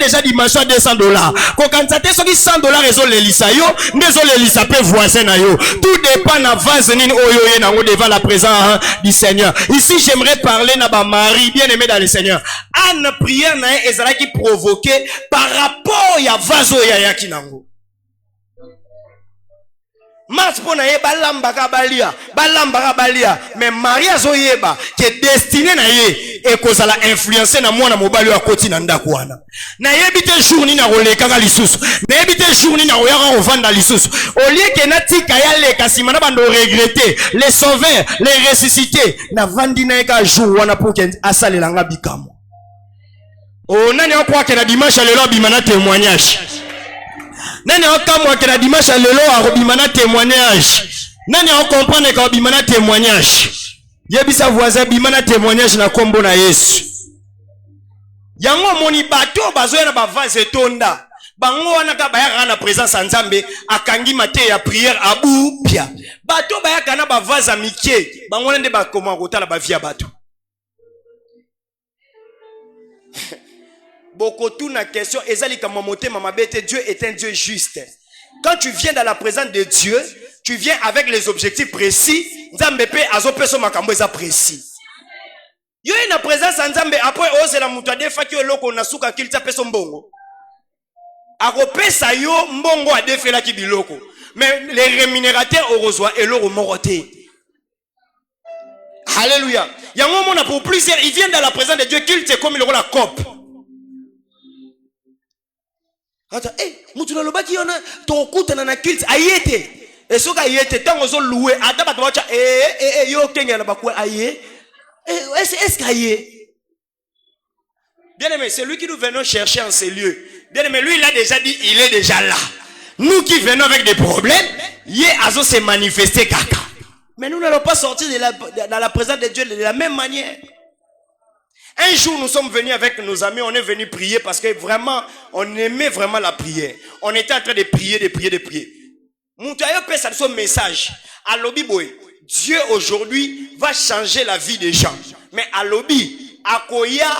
déjà dimension à $200. Quand ça te soki $100 réseau l'elisa yo, nezo l'elisa pe voisin na yo. Tout dépend na vase nini oyo ye nango devant la présence du Seigneur. Ici, j'aimerais parler na ba Marie bien aimé dans le Seigneur. Anne prière na ezala qui provoqué par rapport ya vase oyo ya kinango. Mas pona ye balambaka balia mais Maria zoyeba que destiné na ye e kozala influencer na mwana mobali wa koti na ndako wana na yebite jour ni na kolekaka lisusu na yebite jour ni na oyaka ovanda lisusu au lieu que na tika ya leka sima na bando regretter les sauver les ressusciter na vandi na eka jour wana pour que asalelanga bikamo o nani okwa ke na dimanche lelo bimana témoignage. Nani okamwa ke na dimanche lelo arobimana témoignage. Nani okomprendre ka obimana témoignage. Yebisa voisin bimana témoignage na kombo na Yesu. Yango moni bato bazoya na bavase tonda. Bango wana ka bayaka na présence ya Nzambe akangi mate ya prière abu pia. Bato bayaka na bavase mike. Bango nde bakoma kotala ba via bato. Beaucoup tout na question ezali kama motema mabete. Dieu est un Dieu juste. Quand tu viens dans la présence de Dieu, tu viens avec les objectifs précis. Nzambe pe azopeso makambo eza précis. Yo ina présence Nzambe après ose la mutade faki oloko na suka kilita peso mbongo. Akopesa yo mbongo adefela ki biloko. Mais les rémunérateurs au reçoit et l'euro moroté. Alléluia. Yango mona pour plusieurs, ils viennent dans la présence de Dieu qu'il te comme il la cope. Attends, mutu na lobaki yona to kutana na kilt ayete. Esoka ayete tango zo louer adaba bacha yo kenga na bakwa aye. Est-ce qu'aye? Bien aimé, c'est lui qui nous venons chercher en ces lieux. Bien aimé, lui il a déjà dit, il est déjà là. Nous qui venons avec des problèmes, yé azo se manifester kaka. Mais nous n'allons pas sortir dans la présence de Dieu de la même manière. Un jour, nous sommes venus avec nos amis, on est venus prier parce que vraiment, on aimait vraiment la prière. On était en train de prier. Moutayo peut ça son message. À Lobi Boy, Dieu aujourd'hui va changer la vie des gens. Mais à Lobi, à Koya,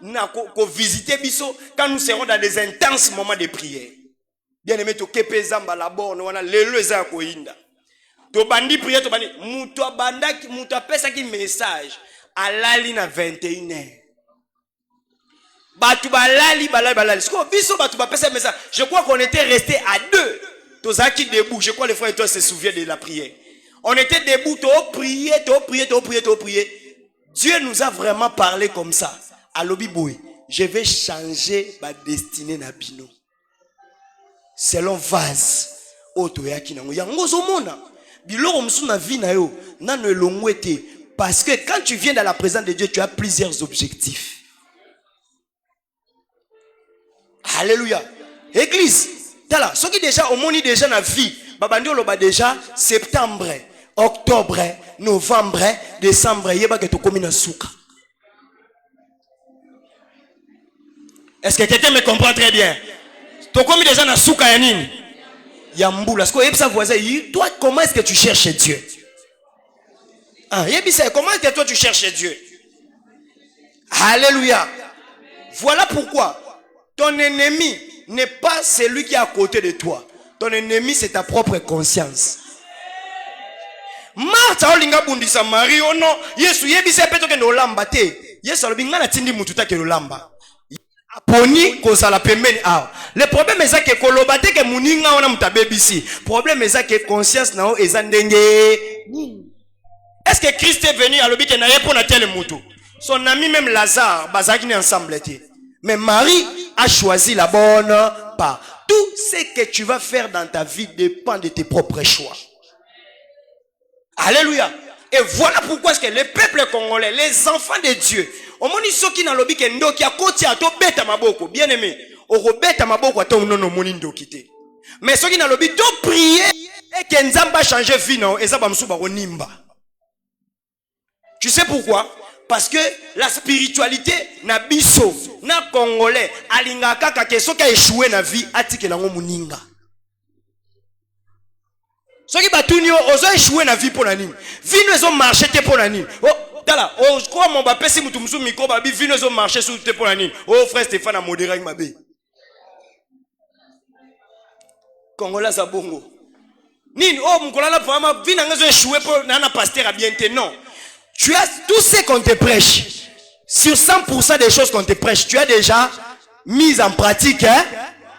na ko visiter biso quand nous serons dans des intenses moments de prière. Bien aimé, to kepe zamba la borne, wana lelo za ko inda. To bandi prière, to bandi muto bandaki, muto pesa ki message. Alali na 21h. Batu balali. Je crois qu'on était resté à deux. Tozaki debout. Je crois les frères et toi se souviennent de la prière. On était debout, prier. Dieu nous a vraiment parlé comme ça. À Lobiboui, je vais changer ma destinée nabino. Selon vase. Otoyaki nango. Yango zomona. Biloko msu na vie na yo. Nano elongwete. Parce que quand tu viens dans la présence de Dieu, tu as plusieurs objectifs. Alléluia. Église, tala, ceux qui déjà au monde déjà na vie, babandio loba déjà septembre, octobre, novembre, décembre, yeba que tu komi na souka. Est-ce que quelqu'un me comprend très bien? Tu komi déjà na souka ya nini? Ya mbula. Est-ce que yebisa voisin, toi comment est-ce que tu cherches Dieu? Ah, yebisa comment est-ce que toi tu cherches Dieu? Alléluia. Voilà pourquoi ton ennemi n'est pas celui qui est à côté de toi. Ton ennemi, c'est ta propre conscience. Martha olinga bundisa Marie ono Yesu yebisa peto ke no lamba te. Yesu alobinga na tindi mututa ke no lamba. Aponi kozala pembeni awa. Le problème est que kolobate ke muninga ona mutabebisi. Problème est que conscience na o eza ndenge. Est-ce que Christ est venu à l'obit que na yepo na tel mutu? Son ami même Lazare bazaki ni ensemble te. Mais Marie a choisi la bonne part. Tout ce que tu vas faire dans ta vie dépend de tes propres choix. Alléluia. Et voilà pourquoi est-ce que les peuples congolais, les enfants de Dieu, au moment où qui dans l'obit que ndoki a koti a to beta maboko, bien aimé, au beta maboko a to nono moni ndoki te. Mais ceux qui dans l'obit to prier et que Nzamba changer vie non, et ça va m'souba nimba. Tu sais pourquoi? Parce que la spiritualité na biso na congolais alinga kaka ke soka échoué na vie atike nango muninga. Soki batunio ozo échoué na vie pour la nini. Vie nous ont marché te pour la nini. Oh tala, je crois mon bapé si mutu musu micro babi vie nous ont marché sur te pour la nini. Oh frère Stéphane a modéré mabe. Congolais za bongo. Nini oh mkolala vraiment vina ngazo échouer pour nana pasteur à bien non. Tu as tout ce qu'on te prêche. Sur 100% des choses qu'on te prêche, tu as déjà mis en pratique hein?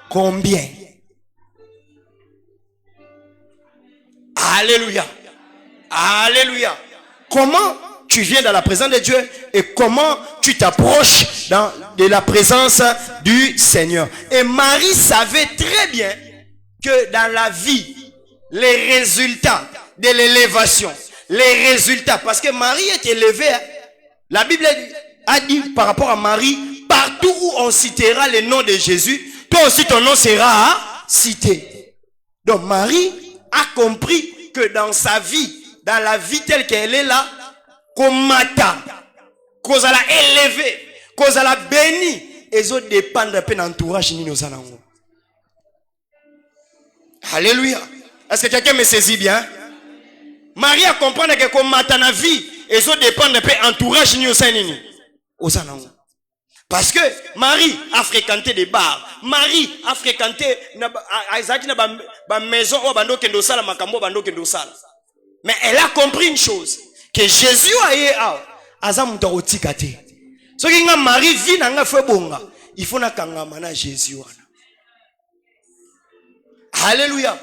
Combien? Alléluia. Alléluia. Comment tu viens dans la présence de Dieu et comment tu t'approches de la présence du Seigneur. Et Marie savait très bien que dans la vie, les résultats de l'élévation, les résultats, parce que Marie est élevée, la Bible a dit par rapport à Marie, partout où on citera le nom de Jésus, toi aussi ton nom sera cité. Donc Marie a compris que dans sa vie, dans la vie telle qu'elle est là, qu'on mata, qu'on a élevé, qu'on a béni, et autres dépendent de l'entourage de nos anangos. Alléluia. Est-ce que quelqu'un me saisit bien? Marie a compris que qu'on mata na vie, et autres dépendent de l'entourage de nos anangos. Parce que Marie a fréquenté des bars. Marie a fréquenté Isaac na maison au bando kendo sala makambo bando kendo sala. Mais elle a compris une chose, que Jésus a eu azam otikate. So kinga Marie vit nanga fe bonga, il faut na kangama na Jésus wana. Alléluia.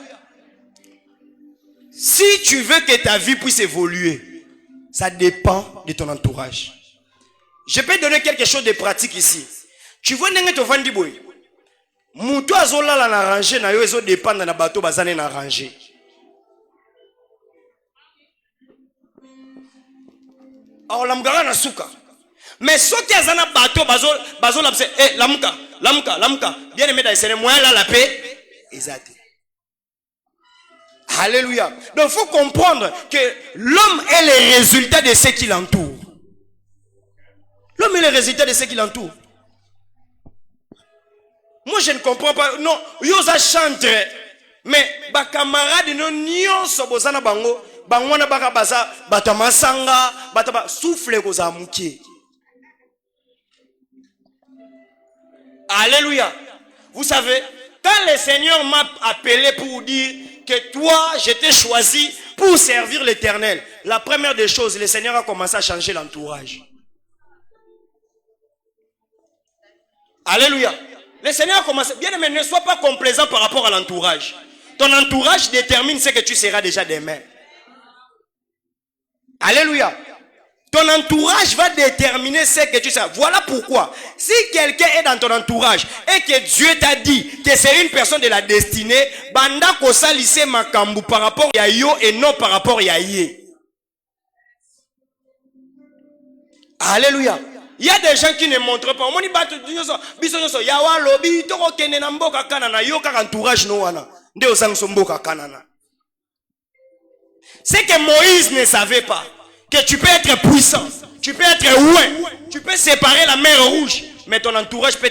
Si tu veux que ta vie puisse évoluer, ça dépend de ton entourage. Je peux donner quelque chose de pratique ici. Tu vois nenge to vandi boy. Muto azola la na ranger na yo ezo dépendre na bateau bazane na ranger. Alors l'amgara na souka. Mais ceux qui ont un bateau, bazo la lamuka, bien aimé dans les Seigneur, moi là la paix, exact. Alléluia. Donc il faut comprendre que l'homme est le résultat de ce qui l'entoure. L'homme est le résultat de ce qui l'entoure. Moi je ne comprends pas. Non, yosa chante, mais ba camarade non nyon sobozana bango. Bangwana baka baza batamasanga bataba souffle koza mukie. Alléluia. Vous savez, quand le Seigneur m'a appelé pour dire que toi, je t'ai choisi pour servir l'Éternel, la première des choses, le Seigneur a commencé à changer l'entourage. Alléluia. Le Seigneur a commencé. Bien aimé, ne sois pas complaisant par rapport à l'entourage. Ton entourage détermine ce que tu seras déjà demain. Alléluia. Ton entourage va déterminer ce que tu sais. Voilà pourquoi. Si quelqu'un est dans ton entourage et que Dieu t'a dit que c'est une personne de la destinée, banda kosa lise makambu par rapport à yo et non par rapport à yé. Alléluia. Il y a des gens qui ne montrent pas. C'est que Moïse ne savait pas que tu peux être puissant, tu peux être loin, tu peux séparer la mer rouge, mais ton entourage peut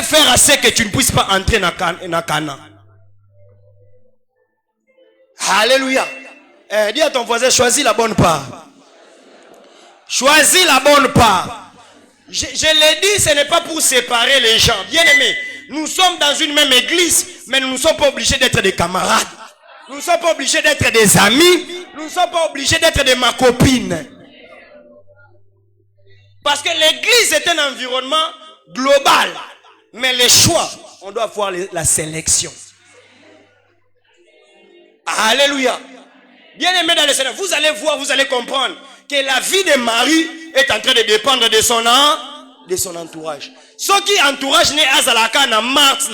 faire assez que tu ne puisses pas entrer dans Canaan. Alléluia. Dis à ton voisin, choisis la bonne part. Choisis la bonne part. Je l'ai dit, ce n'est pas pour séparer les gens. Bien aimés, nous sommes dans une même église, mais nous ne sommes pas obligés d'être des camarades. Nous ne sommes pas obligés d'être des amis. Nous ne sommes pas obligés d'être de ma copine. Parce que l'église est un environnement global. Mais les choix, on doit voir la sélection. Alléluia. Bien aimé dans le Seigneur, vous allez voir, vous allez comprendre que la vie de Marie est en train de dépendre de son entourage. Ceux qui entourage ne azalaka na mars.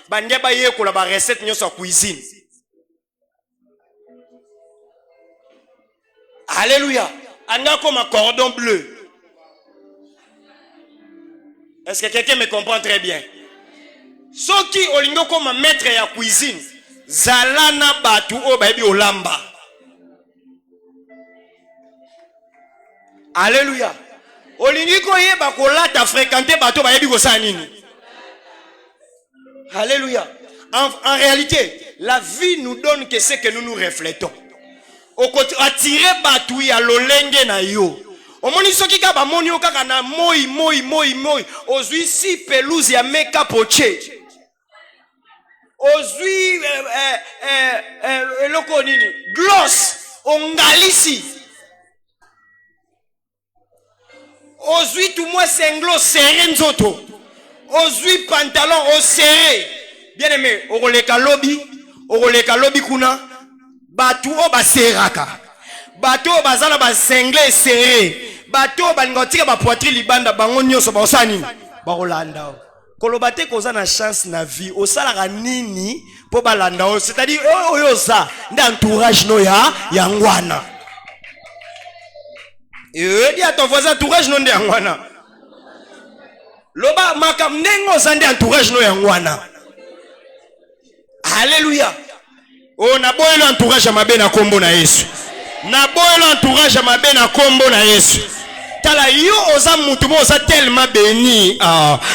Bandeba yeko la ba recette nyo sa cuisine. Alléluia. Anga comme un cordon bleu. Est-ce que quelqu'un me comprend très bien? Ceux qui olingo comme un maître ya cuisine. Zalana batu o baby olamba. Alléluia. Olingi ko yeba ko lata fréquenter bateau ba yebi ko sa nini. Alléluia. En réalité, la vie nous donne que ce que nous nous reflétons. Au côté attirer bateau ya lolenge na yo. Omoni soki ka ba moni o kaka na moi. Ozui si pelouse ya meka poche. ozwi eloko nini gloss ongalisi ozwi tout moi senglo serré nzoto ozwi pantalon o serré bien aimé okoleka lobi kuna batu o baseraka batu o bazana ba sengle serré batu o balingotika ba poitrine libanda bango nyonso ba osani bakolanda koloba te koza na chance na vie osalaka nini po balanda o c'est-à-dire oyo za nde entourage no ya ngwana dis à ton voisin entourage no nde ya ngwana loba makam nengo za nde entourage no ya ngwana. Alléluia. Oh na boyelo entourage mabe na kombo na Yesu. Na boyelo entourage mabe na kombo na Yesu. Tala yo oza mutu mo oza tellement béni.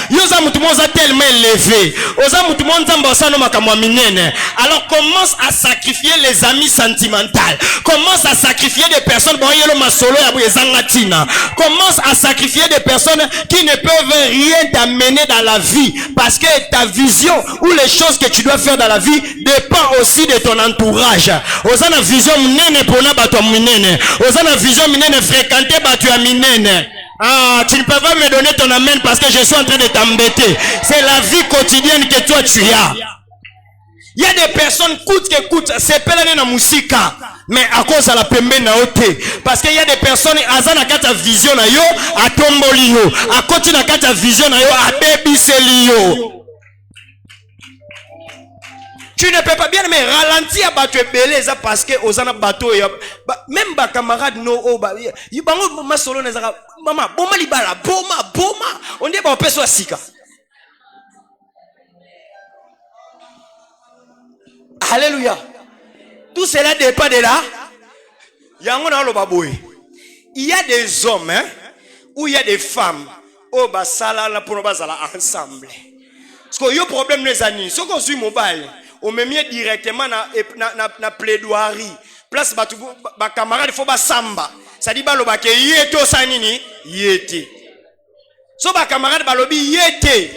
Yo oza mutu mo oza tellement élevé. Oza mutu mo nzamba osano makamwa minene. Alors commence à sacrifier les amis sentimentaux. Commence à sacrifier des personnes bon yelo masolo ya bwezangatina. Commence à sacrifier des personnes qui ne peuvent rien t'amener dans la vie parce que ta vision ou les choses que tu dois faire dans la vie dépend aussi de ton entourage. Oza na vision minene pona bato minene. Oza na vision minene fréquenter bato ya minene. Tu ne peux pas me donner ton amen parce que je suis en train de t'embêter. C'est la vie quotidienne que toi tu as. Il y a des personnes coûte que coûte, c'est pas la musica, mais à cause de la pembe na ote. Parce qu'il y a des personnes azana kata vision na yo, a tomboli yo, à côté na kata vision na yo, a bébiseli yo. Tu ne peux pas bien mais ralentir à battre beleza parce que ozana bateau même ba camarade no o ba bango ma solo nezaka mama boma libala boma on dit ba peso sika. Alléluia. Tout cela dépend de là. Yango na lo baboy. Il y a des hommes hein, ou il y a des femmes au basala la pour bazala ensemble. Parce que yo problème les amis, ce qu'on suit mobile on me met directement na plaidoirie place ba camarade faut ba samba ça dit ba lo ba ke yete osanini yete so ba camarade ba lobi yete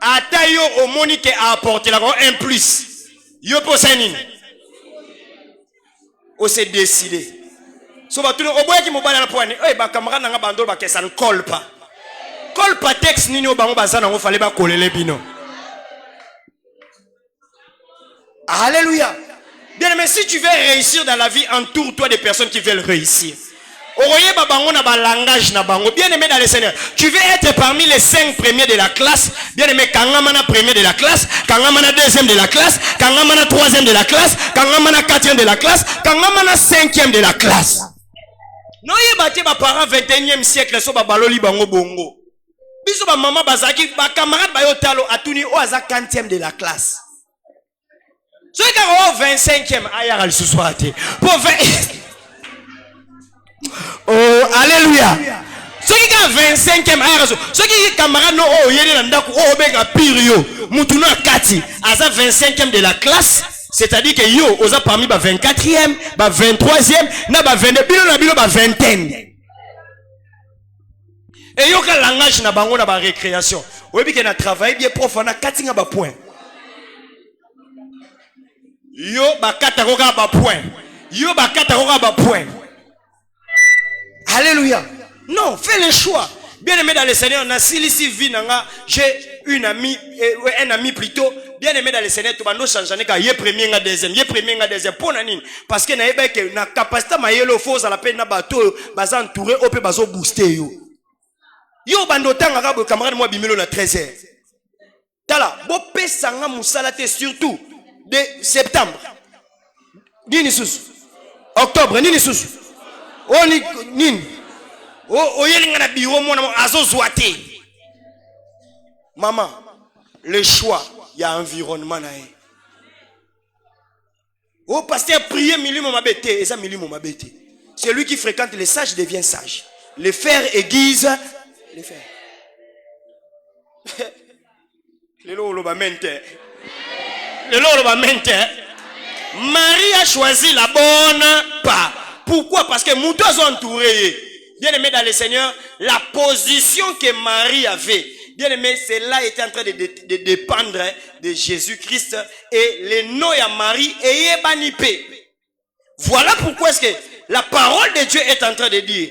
ata yo omoni ke apporter la un plus yo po sanini o se décider so ba tout o boya ki mobile na point ba camarade nga bandolo ba ke ça ne colle pas texte nini o bango bazana ngo fallait ba kolele bino. Alléluia. Bien, mais si tu veux réussir dans la vie, entoure-toi des personnes qui veulent réussir. Bien aimé dans le Seigneur, tu veux être parmi les 5 premiers de la classe. Bien aimé, Kangamana premier de la classe, Kangamana deuxième de la classe, Kangamana troisième de la classe, Kangamana quatrième de la classe, Kangamana cinquième de la classe. Non, il y a des parents 21e siècle, so baloli bango bongo. Biso ba maman bazaki, ba camarade ba yotalo atuni o aza 40e de la classe. Ceux qui ont 25e, aïe, ce soir, pour 20. Oh, alléluia. Ceux qui ont 25e, aïe, ceux qui ont camarades, oh, yéli, oh, benga, pirio, moutouna, kati, aza 25e de la classe, c'est-à-dire que yo, oza parmi, 24e, 23e, na, 22, bilo, 20e. Et yo, ka langage, na, bango, na, récréation. Oui, bien, na, travail, bien, prof, na, kati, na, point. Yo bakata koka ba point. Yo bakata koka ba point. Alléluia. Non, fais le choix. Bien aimé dans le Seigneur, j'ai une amie, un ami plutôt. Bien aimé dans le Seigneur, tu vas nous changer quand il est premier nga deuxième, pour nani parce que na que na capacité ma yelo force à la peine na bateau, baza entouré au peu bazo booster yo. Yo bando tanga ka camarade moi bimelo na 13h. Tala, bo pesa nga musala te surtout de septembre. Nini susu. Octobre, nini susu. Oh nini. Oh yelinga na biro mona azo zwate. Maman, le choix, il y a environnement na e. Oh pasteur prier minimum mabete, et ça minimum mabete. Celui qui fréquente les sages devient sage. Les fers aiguisent les fers. Le lolo ba mente. Marie a choisi la bonne part. Pourquoi? Parce que Moutos ont entouré. Bien aimé dans le Seigneur, la position que Marie avait Bien aimé, cela était en train de dépendre de Jésus-Christ et les noms à Marie et Banipé. Voilà pourquoi est-ce que la parole de Dieu est en train de dire,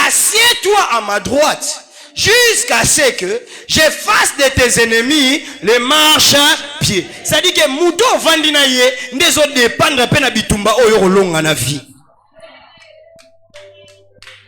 assieds-toi à ma droite jusqu'à ce que je fasse de tes ennemis les marche-pieds. C'est-à-dire que Mouto Vandinaye ne autres dépendre pena bitumba oyo longa na vie.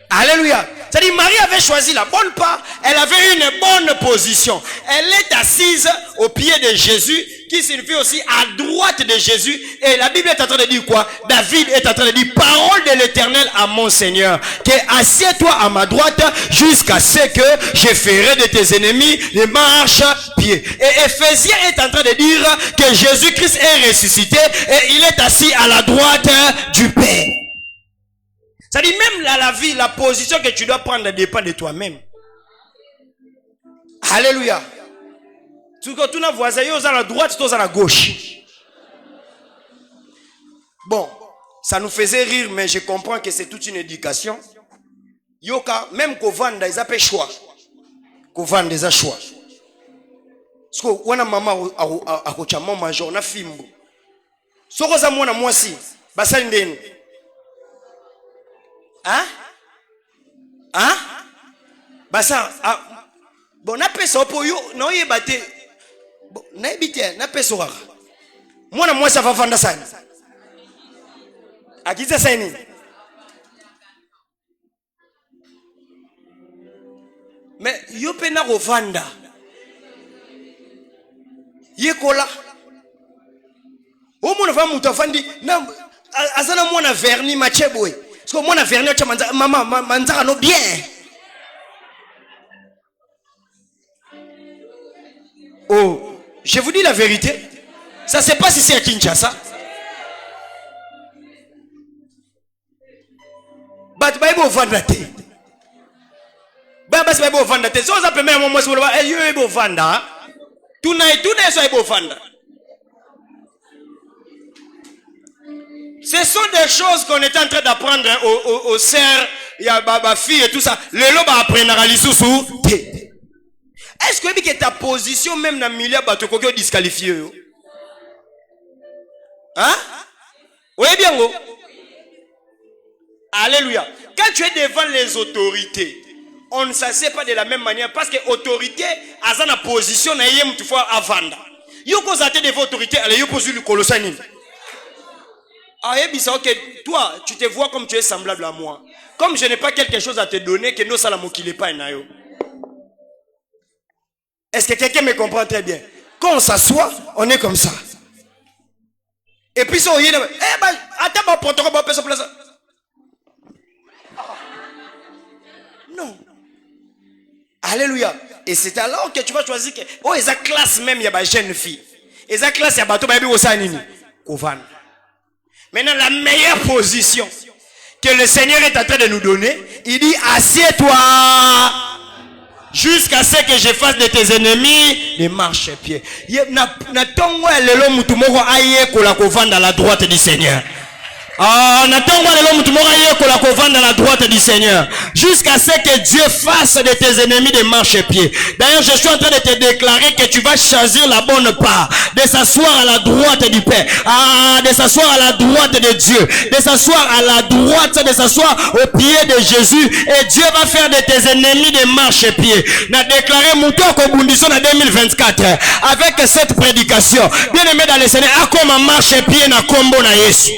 Alléluia. C'est-à-dire Marie avait choisi la bonne part, elle avait une bonne position. Elle est assise au pied de Jésus, qui signifie aussi à droite de Jésus. Et la Bible est en train de dire quoi? David est en train de dire, parole de l'Éternel à mon Seigneur, que assieds-toi à ma droite jusqu'à ce que je ferai de tes ennemis les marche-pieds. Et Éphésiens est en train de dire que Jésus-Christ est ressuscité et il est assis à la droite du Père. Ça dit même la vie, la position que tu dois prendre dépend de toi-même. Alléluia. Tu as voisin, tu à la droite, tu à la gauche. Bon, ça nous faisait rire, mais je comprends que c'est toute une éducation. Yoka, même qu'on vende, ils appellent choix. Qu'on vende, ils ont choix. Parce que on a maman à Kochamon major, on a fimbo. Ce que ça moi aussi, basa ndeni. Hein? Hein? Basa, bon, na pesa pour yo, non y bate. Bon, na ebite, na pesa wa. Moi ça va vendre ça. A qui ça ça ni? Mais yo pena revanda. Yekola. O mon va mutafandi na azana mona verni macheboy. Parce que mona verni cha maman manzaka no bien. Oh, je vous dis la vérité. Ça se passe ici à Kinshasa. But Bible vendre te. Baba Bible vendre te. So ça peut même moi moi yo Bible vendre. Tout ça Bible vendre. Ce sont des choses qu'on est en train d'apprendre aux sœurs, il y a baba fille et tout ça. Le lot va apprendre à l'issou. Est-ce que ta position même dans le milieu bateau qu'on disqualifié? Hein? Oui bien go. Alléluia. Quand tu es devant les autorités, on ne s'assied pas de la même manière parce que l'autorité a sa position na yem tu fois à vendre. Yo ko zate devant l'autorité, allez yo pose le colossani. Ah, ok, toi, tu te vois comme tu es semblable à moi. Comme je n'ai pas quelque chose à te donner, que nous salamo qu'il n'est pas un ayo. Est-ce que quelqu'un me comprend très bien? Quand on s'assoit, on est comme ça. Et puis, ça, il y a attends, protocole, place. Non. Alléluia. Et c'est alors que tu vas choisir que, oh, ils ont classe même, il y a des jeunes filles. Ils ont classe, il y a bateau, il y a des osanini. Kovan. Maintenant, la meilleure position que le Seigneur est en train de nous donner, il dit, assieds-toi jusqu'à ce que je fasse de tes ennemis les marche-pieds. Na tongo lelo mutu moko aye kola kovanda à la droite du Seigneur. Ah, dans la droite du Seigneur. Jusqu'à ce que Dieu fasse de tes ennemis des marche-pieds. D'ailleurs, je suis en train de te déclarer que tu vas choisir la bonne part. De s'asseoir à la droite du Père. Ah, de s'asseoir à la droite de Dieu. De s'asseoir à la droite, de s'asseoir au pied de Jésus. Et Dieu va faire de tes ennemis des marche-pieds. N'a déclaré Moutoko Bundison en 2024. Avec cette prédication. Bien aimé dans le Seigneur. A comme un marche-pied na kombo na Yesu.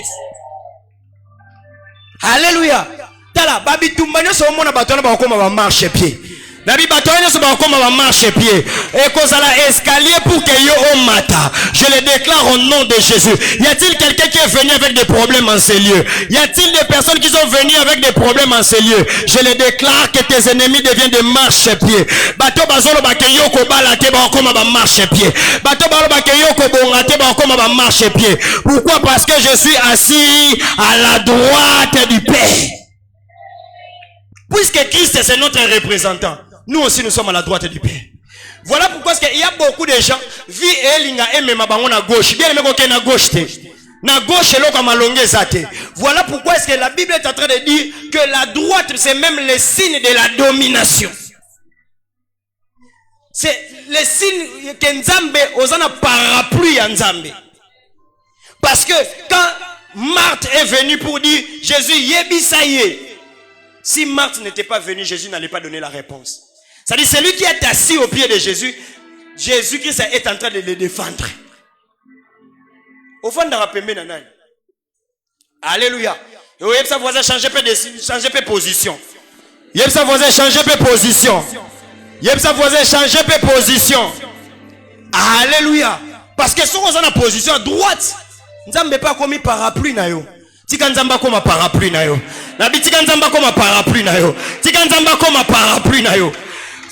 Alléluia. Tala babi tumbanya so mona batona ba koma ba marche pied. Nabi batona so ba koma ba marche pied. Et kozala escalier pour que yo o mata. Je le déclare au nom de Jésus. Y a-t-il quelqu'un qui est venu avec des problèmes en ces lieux? Y a-t-il des personnes qui sont venues avec des problèmes en ces lieux? Je le déclare que tes ennemis deviennent des marche-pieds. Bato bazolo ba ke yo ko balate ba koma ba marche pied. Bato balo ba ke yo ko bongate ba koma ba marche pied. Pourquoi? Parce que je suis assis à la droite du Père. Puisque Christ c'est notre représentant, nous aussi nous sommes à la droite du Père. Voilà pourquoi il y a beaucoup de gens vie et linga aime mabango na gauche. Bien aimé ko na gauche te. Na gauche lo comme longue zate. Voilà pourquoi est-ce que la Bible est en train de dire que la droite c'est même le signe de la domination. C'est le signe que Nzambe ozana parapluie à Nzambe. Parce que quand Marthe est venue pour dire Jésus yebisaye, si Marthe n'était pas venue, Jésus n'allait pas donner la réponse. C'est-à-dire celui qui est assis au pied de Jésus, Jésus-Christ est en train de le défendre. Au fond de la nanani. Alléluia. Et vous ça voisin changer peu position. Yep ça voisin changer peu position. Yep ça voisin changer peu position. Alléluia. Parce que si on est en position à droite, Nzambe pas comme parapluie na yo. Tika Nzamba comme parapluie na yo. Nabi tika Nzamba comme parapluie na yo. Tika Nzamba comme parapluie na yo.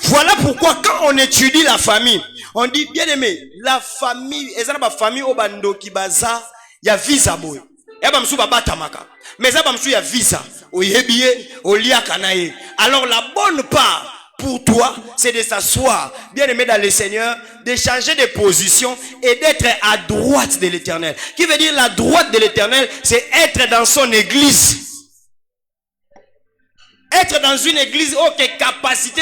Voilà pourquoi quand on étudie la famille, on dit bien aimé, la famille, ezana ba famille au bando ki baza ya visa boy. Eba msu babata maka. Mais eba msu ya visa. Oyebie, oliaka na ye. Alors la bonne part pour toi, c'est de s'asseoir, bien aimé dans le Seigneur, de changer de position et d'être à droite de l'Éternel. Qui veut dire la droite de l'Éternel, c'est être dans son église. Être dans une église, ok, capacité,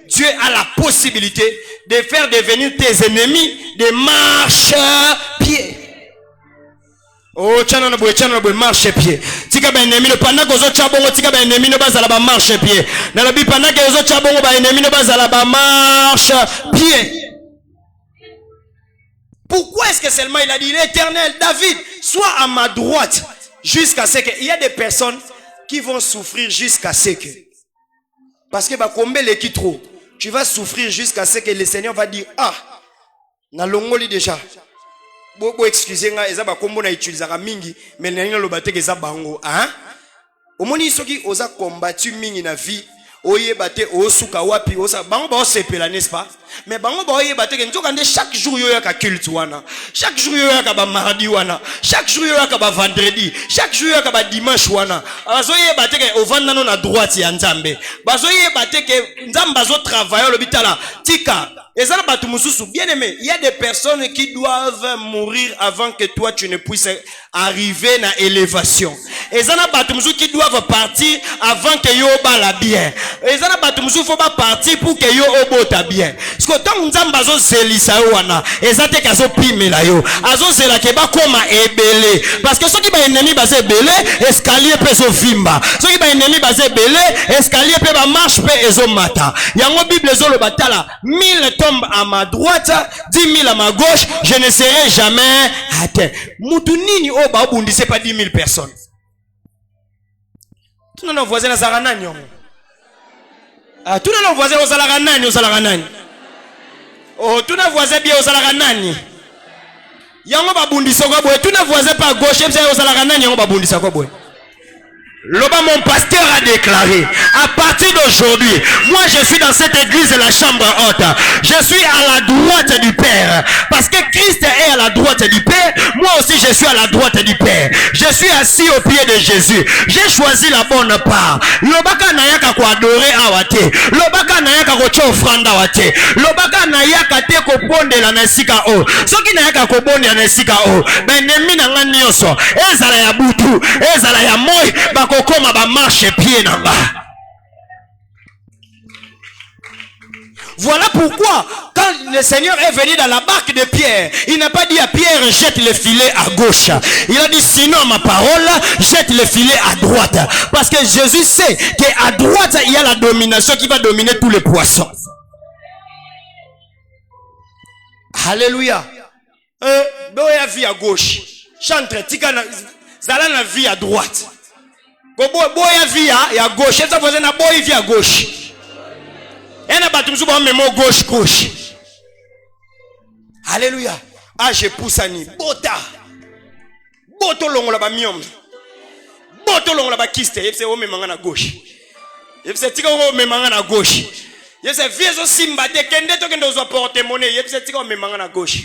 Dieu a la possibilité de faire devenir tes ennemis des marche-pieds. Oh, chana na boy marche pied. Tika ba ennemi no panda kozo chabongo tika ba ennemi no bazala ba marche pied. Na la bi panda kozo chabongo ba ennemi no bazala ba marche pied. Pourquoi est-ce que seulement il a dit l'Éternel, David, sois à ma droite jusqu'à ce que il y a des personnes qui vont souffrir jusqu'à ce que, parce que bah combien les qui trop, tu vas souffrir jusqu'à ce que le Seigneur va dire ah na longoli déjà. Bobo excusez nga eza ba kombo na utilisera mingi mais na lo bateke eza bango hein omoni soki oza combattu mingi na vie oyeba te osuka wapi osa bango ba osepela n'est-ce pas mais bango ba oyeba te nzoka nde chaque jour yo yaka culte wana chaque jour yo yaka ba mardi wana chaque jour yo yaka ba vendredi chaque jour yo yaka ba dimanche wana azoyeba te ke ovanda no na droite ya Nzambe bazoyeba te ke Nzambe bazo travailler lo bitala tika. Bien aimé, il y a des personnes qui doivent mourir avant que toi tu ne puisses arriver à l'élévation. Et il y a des personnes qui doivent partir avant que yo bala bien. Et il y a des personnes qui faut pas partir pour que yo obota bien. Parce que tant que bazo zelisa wana, ezate kazo pimela yo. Azo zela ke ba koma ebele. Parce que ceux qui ba ennemi basé belé, escalier pe zo vimba. Ceux qui ba ennemi basé belé, escalier pe ba marche pe ezo mata. Yango Bible zo lo batala 1000 à ma droite, 10 000 à ma gauche, je ne serai jamais à terre. Moutounini o ba bundi c'est pas 10 000 personnes. Tout le monde voisin na zaranani. Ah, tout le monde voisin aux alaranani. Oh, tout le monde voisin bien aux alaranani. Yango ba bundi soko boy, tout le monde voisin pas gauche, c'est aux alaranani yango ba bundi soko boy. Loba, mon pasteur a déclaré, à partir d'aujourd'hui, moi je suis dans cette église de la chambre haute. Je suis à la droite du Père. Parce que Christ est à la droite du Père, moi aussi je suis à la droite du Père. Je suis assis au pied de Jésus. J'ai choisi la bonne part. Lobaka nayaka ko adorer awate. Lobaka nayaka ko cha offrande awate. Lobaka nayaka te ko bondela na sika o. Soki nayaka ko bondela na sika o. Ben nemi na ngani yoso. Ezala ya butu, ezala ya moi, bako koma ba marche pied nanga. Voilà pourquoi, quand le Seigneur est venu dans la barque de Pierre, il n'a pas dit à Pierre, jette le filet à gauche. Il a dit, sinon ma parole, jette le filet à droite. Parce que Jésus sait qu'à droite, il y a la domination qui va dominer tous les poissons. Alléluia. Boya vie à gauche. Chantre, tika na zala na vie à droite. Boya vie à gauche. Ça faisait na boya vie à gauche. Et na batumsu ba memo gauche. Alléluia. Ah, je pousse ani. Bota. Boto longo la ba miom. Boto longo la ba kiste. Yepse o memanga na gauche. Yepse tika o memanga na gauche. Yepse viezo simba de kende to kende ozo porte monnaie. Yepse tika o memanga na gauche.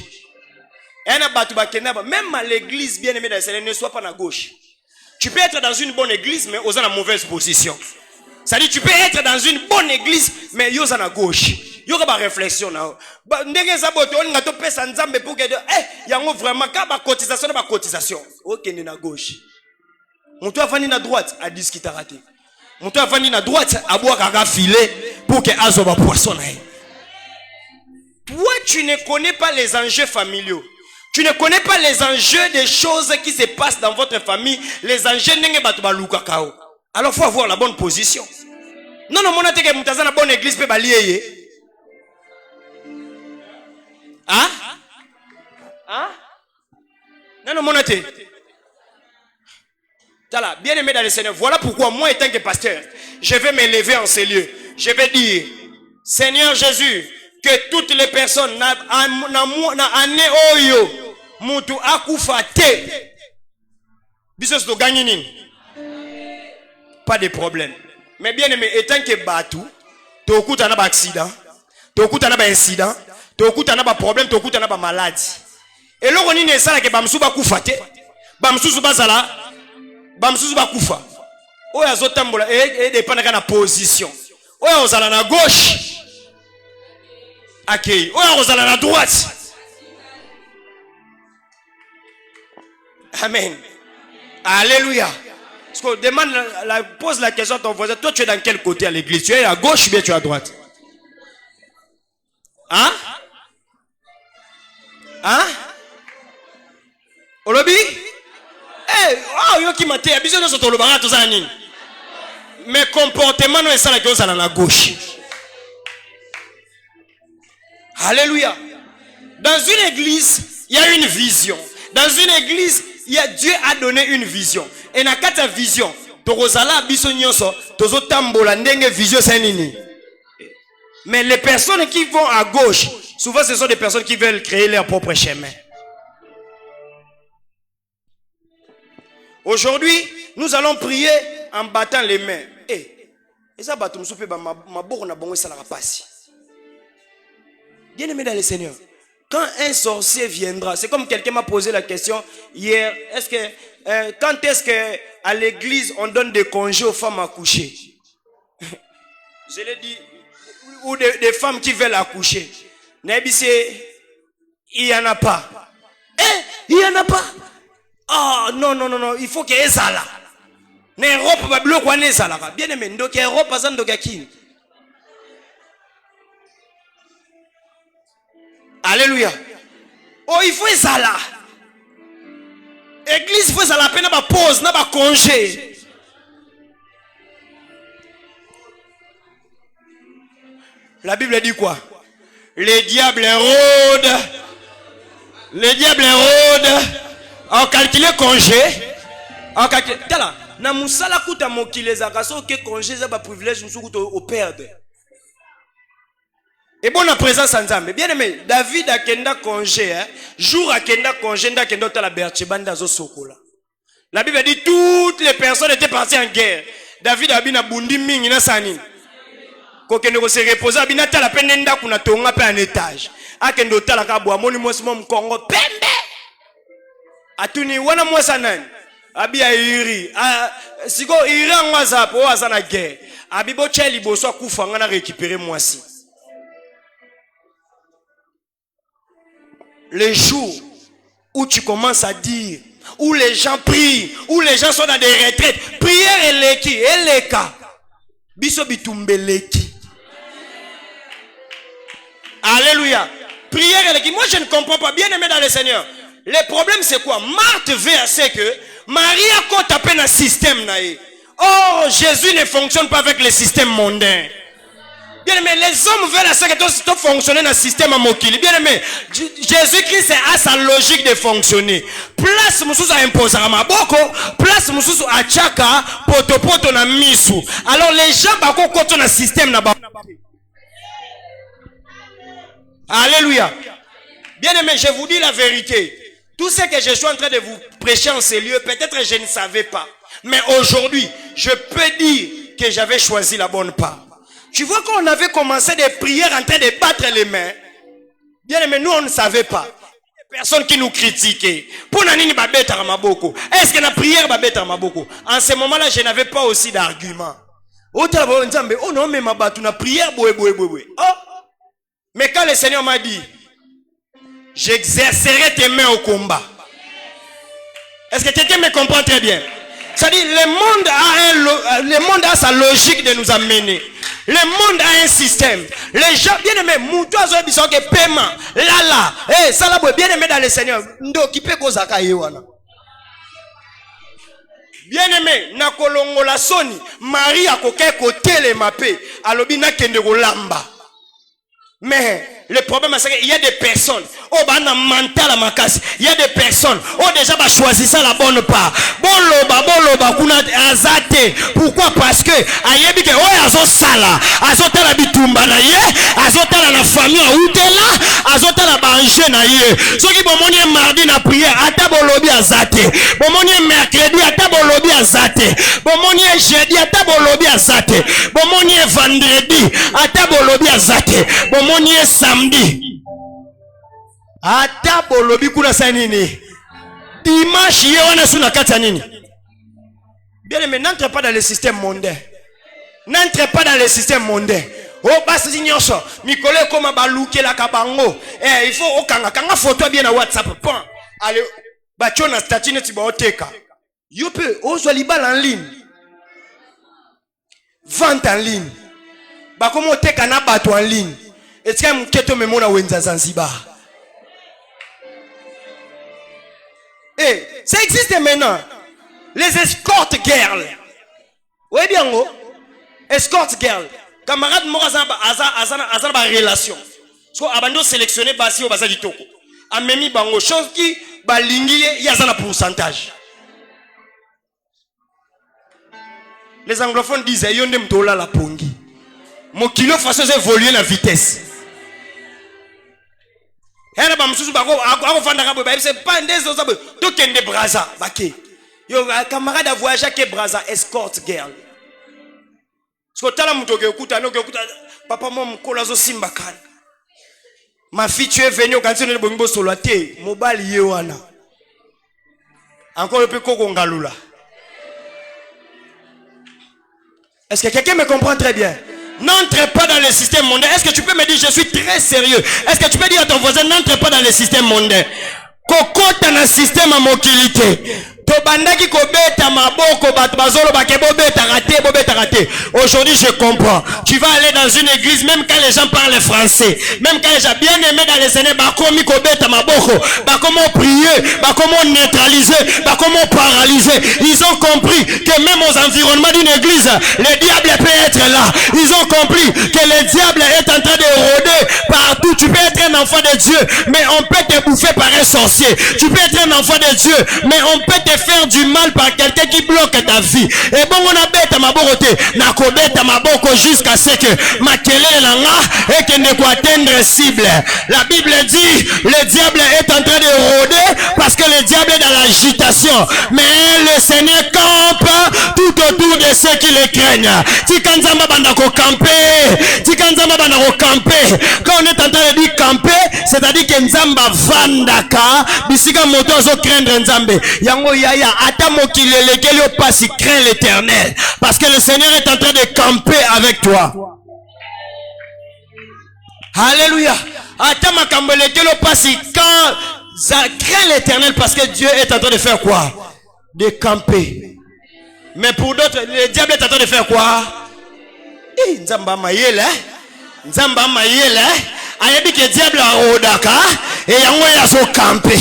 Et na batu ba kende ba même à l'église bien aimé dans le Seigneur ne sois pas na gauche. Tu peux être dans une bonne église mais aux en mauvaise position. C'est-à-dire tu peux être dans une bonne église mais yo à gauche. Yo ka ba réflexion na. Ba ndenge za boto on ngato pesa nzambe pour que yango vraiment ka ba cotisation na ba cotisation. OK ni na gauche. Monto avandi na droite a dit ce qui t'a raté. Monto avandi na droite a boire kaka filet pour que azo ba poisson na. tu ne connais pas les enjeux familiaux, tu ne connais pas les enjeux des choses qui se passent dans votre famille, les enjeux n'enge batu baluka kao. Alors faut avoir la bonne position. Non, non, mon ateke mutaza na bonne église pe balieye. Hein? Hein? Non, non, mon ateke. Bien aimé dans le Seigneur, voilà pourquoi moi, étant que pasteur, je vais me lever en ces lieux. Je vais dire, Seigneur Jésus, que toutes les personnes na ane oyo mutu akufa te bisos to gagner nini, pas de problème. Mais bien aimé, étant que batou to okuta na ba accident, to okuta na ba incident, to okuta na ba problème, to okuta na ba maladie. Et loko nini esala ke ba msuba kufa te, ba msusu bazala bamsusu bakufa oyo azotambola dépendaka na position oyo ozala na gauche akei oyo ozala na droite. Amen, alléluia. Parce que demande pose la question à ton voisin, toi tu es dans quel côté à l'église? Tu es à gauche ou bien tu es à droite? Hein? Hein? Olobi? Mais comportement est ça la la gauche. Alléluia. Dans une église, il y a une vision. Dans une église, Dieu a donné une vision. Et dans cette vision, mais les personnes qui vont à gauche, souvent ce sont des personnes qui veulent créer leur propre chemin. Aujourd'hui, nous allons prier en battant les mains. Bien aimé dans le Seigneur, quand un sorcier viendra, c'est comme quelqu'un m'a posé la question hier, quand est-ce que à l'église on donne des congés aux femmes à coucher? Je l'ai dit, ou des femmes qui veulent accoucher. Il n'y en a pas. Il n'y en a pas. Ah, non, non, non, non, il faut qu'il y ait ça là. N'Europe va bloquer ça là. Bien aimé, donc Europe pas donc qui. Alléluia. Oh, il faut ça là. Église, il faut ça la peine, n'a pause, n'a pas congé. La Bible dit quoi? Les diables rôdent. Les diables rôdent. On calcule congé. On calcule. Tala. Na musala kuta mokile zakaso ke congé za ba privilège musuku to perdre. Et bon la présence en Nzambe. Bien aimé, David a kenda congé, hein. Jour a kenda congé, nda kenda ta la Berchebanda zo sokola. La Bible dit toutes les personnes étaient parties en guerre. David a bina bundi mingi na sani. Ko kende ko se reposer abina ta la peine nda kuna tonga pe en étage. A kendo ta la ka bo amoni mwesimo mkongo pembe. Atuni wana mwesa nani? Abi a iri. Siko iri angwa zapo azana guerre. Abi bo cheli boso akufa ngana récupérer mwasi. Les jours où tu commences à dire, où les gens prient, où les gens sont dans des retraites, prière et leki, et leka. Biso bitumbe leki. Alléluia. Prière et leki. Moi je ne comprends pas. Bien aimé dans le Seigneur. Le problème c'est quoi? Marthe veut assez que Marie a quoi taper dans le système naïe. Oh, Jésus ne fonctionne pas avec le système mondain. Bien aimé, les hommes veulent à ce que tout fonctionner dans le système mokili. Bien aimé, Jésus-Christ a sa logique de fonctionner. Place mususu a imposer à maboko, place mususu a chaka, poto na misu. Alors les gens bako koto na système na ba. Alléluia. Bien aimé, je vous dis la vérité. Tout ce que je suis en train de vous prêcher en ces lieux, peut-être je ne savais pas. Mais aujourd'hui, je peux dire que j'avais choisi la bonne part. Tu vois qu'on avait commencé des prières en train de battre les mains. Bien aimé, nous on ne savait pas. Les personnes qui nous critiquaient. Pour nani ba beta maboko. Est-ce que la prière ba beta maboko? En ce moment-là, je n'avais pas aussi d'argument. Oh non, mais ma batu na prière boé. Oh. Mais quand le Seigneur m'a dit, j'exercerai tes mains au combat. Est-ce que quelqu'un me comprend très bien? C'est-à-dire, le monde a sa logique de nous amener. Le monde a un système. Les gens, bien aimés, moutou azo bisou ke paiement. Là. Ça la bien aimé dans le Seigneur. Ndo kipe ko zaka yewana. Bien aimé, na kolongo la soni, Marie a koke kote le mape, alobi na kende ko lamba. Mais le problème c'est qu'il y a des personnes oh bana mental à makasi, il y a des personnes oh déjà va choisir ça la bonne part. Boloba kuna azate. Pourquoi? Parce que ayebi ke oh azo sala, azota la bitumba na ye, azota la famille a utela, azota la banje na ye. Soki bomoni mardi na prière, ata bolobi azate. Bomoni mercredi ata bolobi azate. Bomoni jeudi ata bolobi azate. Bomoni vendredi ata bolobi azate. Bomoni samedi ata bolobi kuna sanini dimanche yewana suna kata nini. Bien aimé, n'entre pas dans le système mondain. N'entre pas dans le système mondain. Oh basi nyonso mikolo koma baluke la kabango il faut okanga photo bien na WhatsApp point allez bacho na statut neti ba oteka yo pe ozwa libala en ligne, vente en ligne, ba komo oteka na bato en ligne. Est-ce qu'il y a un keto memona wenza Zanzibar? Ça existe maintenant. Les escort girls. Oui bien go. Escort girl. Camarade mo azana ba relation. So abando sélectionner basi o bazali toko. Amemi bango chose qui balingi yazana pourcentage. Les anglophones disent yonde mtola la pongi. Mon kilo façon évoluer la vitesse. C'est pas un des autres. Tout est des braza. Yo camarade a voyagé avec braza escort girl. Parce que tala mutoke okuta no okuta papa mom kolazo simbakan. Ma fille tu es venue au canton de Bongo Soloate, mobile yewana. Encore le peu kokongaloula. Est-ce que quelqu'un me comprend très bien? N'entre pas dans le système mondain. Est-ce que tu peux me dire, je suis très sérieux? Est-ce que tu peux dire à ton voisin, n'entre pas dans le système mondain? Kokota na système à mokilité. Tobandaki kobeta maboko bat bazolo bakebo beta raté. Aujourd'hui je comprends. Tu vas aller dans une église même quand les gens parlent français, même quand les gens bien aimés dans les années bakomi kobeta maboko, bakomo prier, bakomo neutraliser, bakomo paralyser. Ils ont compris que même aux environnements d'une église, le diable peut être là. Ils ont compris que le diable est en train de rôder partout. Tu peux être un enfant de Dieu, mais on peut te bouffer par un sorcier. Tu peux être un enfant de Dieu, mais on peut te faire du mal par quelqu'un qui bloque ta vie. Et bon, on a bête à ma boroté, n'a qu'au bête à ma boko jusqu'à ce que ma kelele langa et que ne quoi atteindre cible. La Bible dit, le diable est en train de rôder parce que le diable est dans l'agitation. Mais le Seigneur campe tout autour de ceux qui le craignent. Tikanzamba bandako camper, Tikanzamba bandako camper. Quand on est en train de dire camper, c'est-à-dire que Nzamba vandaka, bisika moto zo craindre Nzambe. Yango yaya ata mokilele kelio pasi craint l'Éternel parce que le Seigneur est en train de camper avec toi. Alléluia. Ata makambele kelio pasi quand ça craint l'Éternel parce que Dieu est en train de faire quoi? De camper. Mais pour d'autres, le diable est en train de faire quoi? Nzamba mayele, Nzamba mayele. Ayebi ke diable a rodaka et yango yazo camper.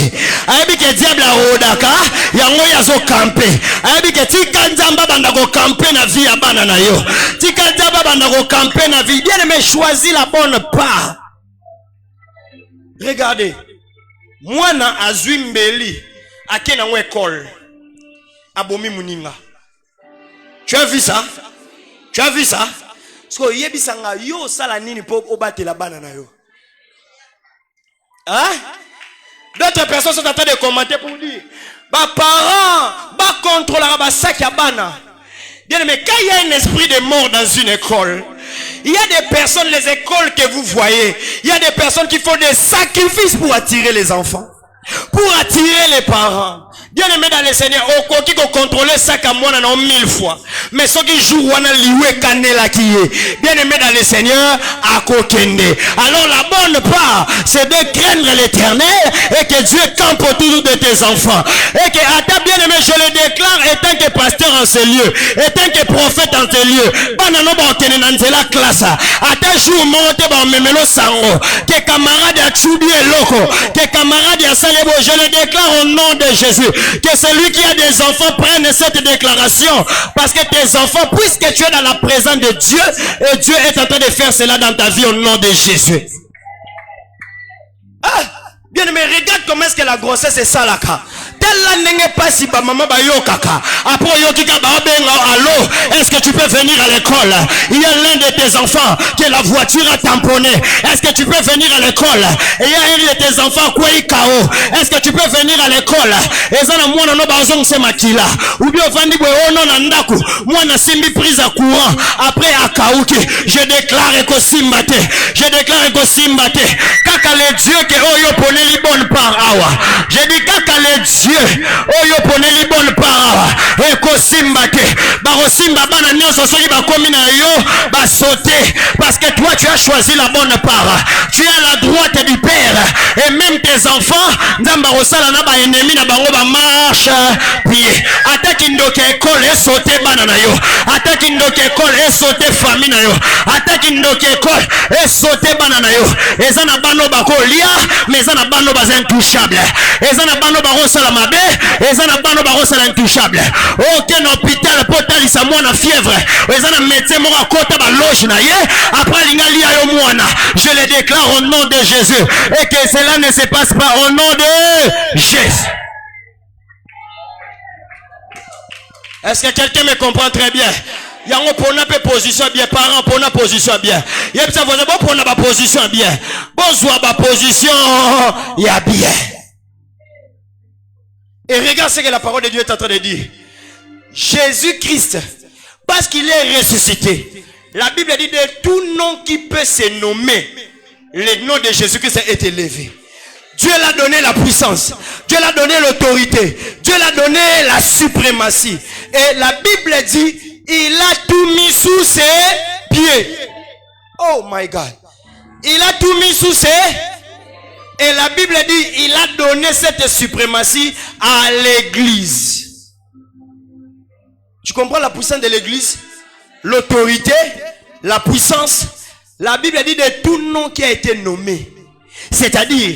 Ayebi ke diable a rodaka yango yazo camper. Ayebi ke tika nzamba banda ko camper na vie ya bana na yo. Tika nzamba banda ko camper na vie. Bien aimé, choisis la bonne part. Regardez. Mwana azwi mbeli akena ngo école. Abomi muninga. Tu as vu ça? Tu as vu ça? Parce que yebisanga yo sala nini po obate la bana na yo. Hein? D'autres personnes sont en train de commenter pour dire bah parents, bah contrôler bah sac à bana. Bien mais quand il y a un esprit de mort dans une école, il y a des personnes, les écoles que vous voyez, il y a des personnes qui font des sacrifices pour attirer les enfants, pour attirer les parents. Bien aimé dans le Seigneur, au qui contrôler ça comme moi non 1000 fois. Mais ceux qui jouent on a lié canela qui est. Bien aimé dans le Seigneur, à kokende. Alors la bonne part, c'est de craindre l'Éternel et que Dieu campe autour de tes enfants. Et que à ta bien aimé, je le déclare étant que pasteur en ce lieu, étant que prophète en ce lieu. Banano ba okene nanzela classe. À ta jour monte ba memelo sango. Que camarade a chubi loko. Que camarade a salebo. Je le déclare au nom de Jésus. Que celui qui a des enfants prenne cette déclaration. Parce que tes enfants, puisque tu es dans la présence de Dieu, et Dieu est en train de faire cela dans ta vie au nom de Jésus. Ah, bien aimé, regarde comment est-ce que la grossesse est ça là. Telle n'est pas si ba maman ba yo kaka. Après yo kika ba benga allô, est-ce que tu peux venir à l'école? Il y a l'un de tes enfants que la voiture a tamponné. Est-ce que tu peux venir à l'école? Il y a un de tes enfants quoi il KO. Est-ce que tu peux venir à l'école? Et ça na mwana no ba zong se makila. Ou bien vandi bwe ono na ndaku. Mwana simbi prise à courant. Après à kauki, je déclare que simbate. Je déclare que simbate. Kaka le Dieu que oyo pone li bonne part awa. Je dis kaka le Dieu oyo pone li bonne part et ko simba te ba ko simba bana nyonso soki ba komi na yo ba sauter parce que toi tu as choisi la bonne part, tu es à la droite du Père et même tes enfants nzamba ko sala na ba ennemi na bango ba marche pied attaque ndoke école et sauter bana na yo, attaque ndoke école et sauter famille na yo, attaque ndoke école et sauter bana na yo ezana bano ba ko lia mais ezana bano ba intouchable, ezana bano ba ko sala mabe, ezana bano ba ko sala intouchable. Aucun hôpital potali sa mwana fièvre, ezana médecin moko kota ba loge na ye après lingali yo mwana. Je le déclare au nom de Jésus et que cela ne se passe pas au nom de Jésus. Est-ce que quelqu'un me comprend très bien? Yango pona pe position bien, parents pona position bien. Yep ça vous bon pona ba position bien. Bonsoir ba position ya bien. Et regarde ce que la parole de Dieu est en train de dire. Jésus-Christ, parce qu'il est ressuscité, la Bible dit de tout nom qui peut se nommer, le nom de Jésus-Christ est élevé. Dieu l'a donné la puissance, Dieu l'a donné l'autorité, Dieu l'a donné la suprématie. Et la Bible dit, il a tout mis sous ses pieds. Oh my God. Il a tout mis sous ses... Et la Bible dit, il a donné cette suprématie à l'église. Tu comprends la puissance de l'église? L'autorité, la puissance. La Bible dit de tout nom qui a été nommé. C'est-à-dire,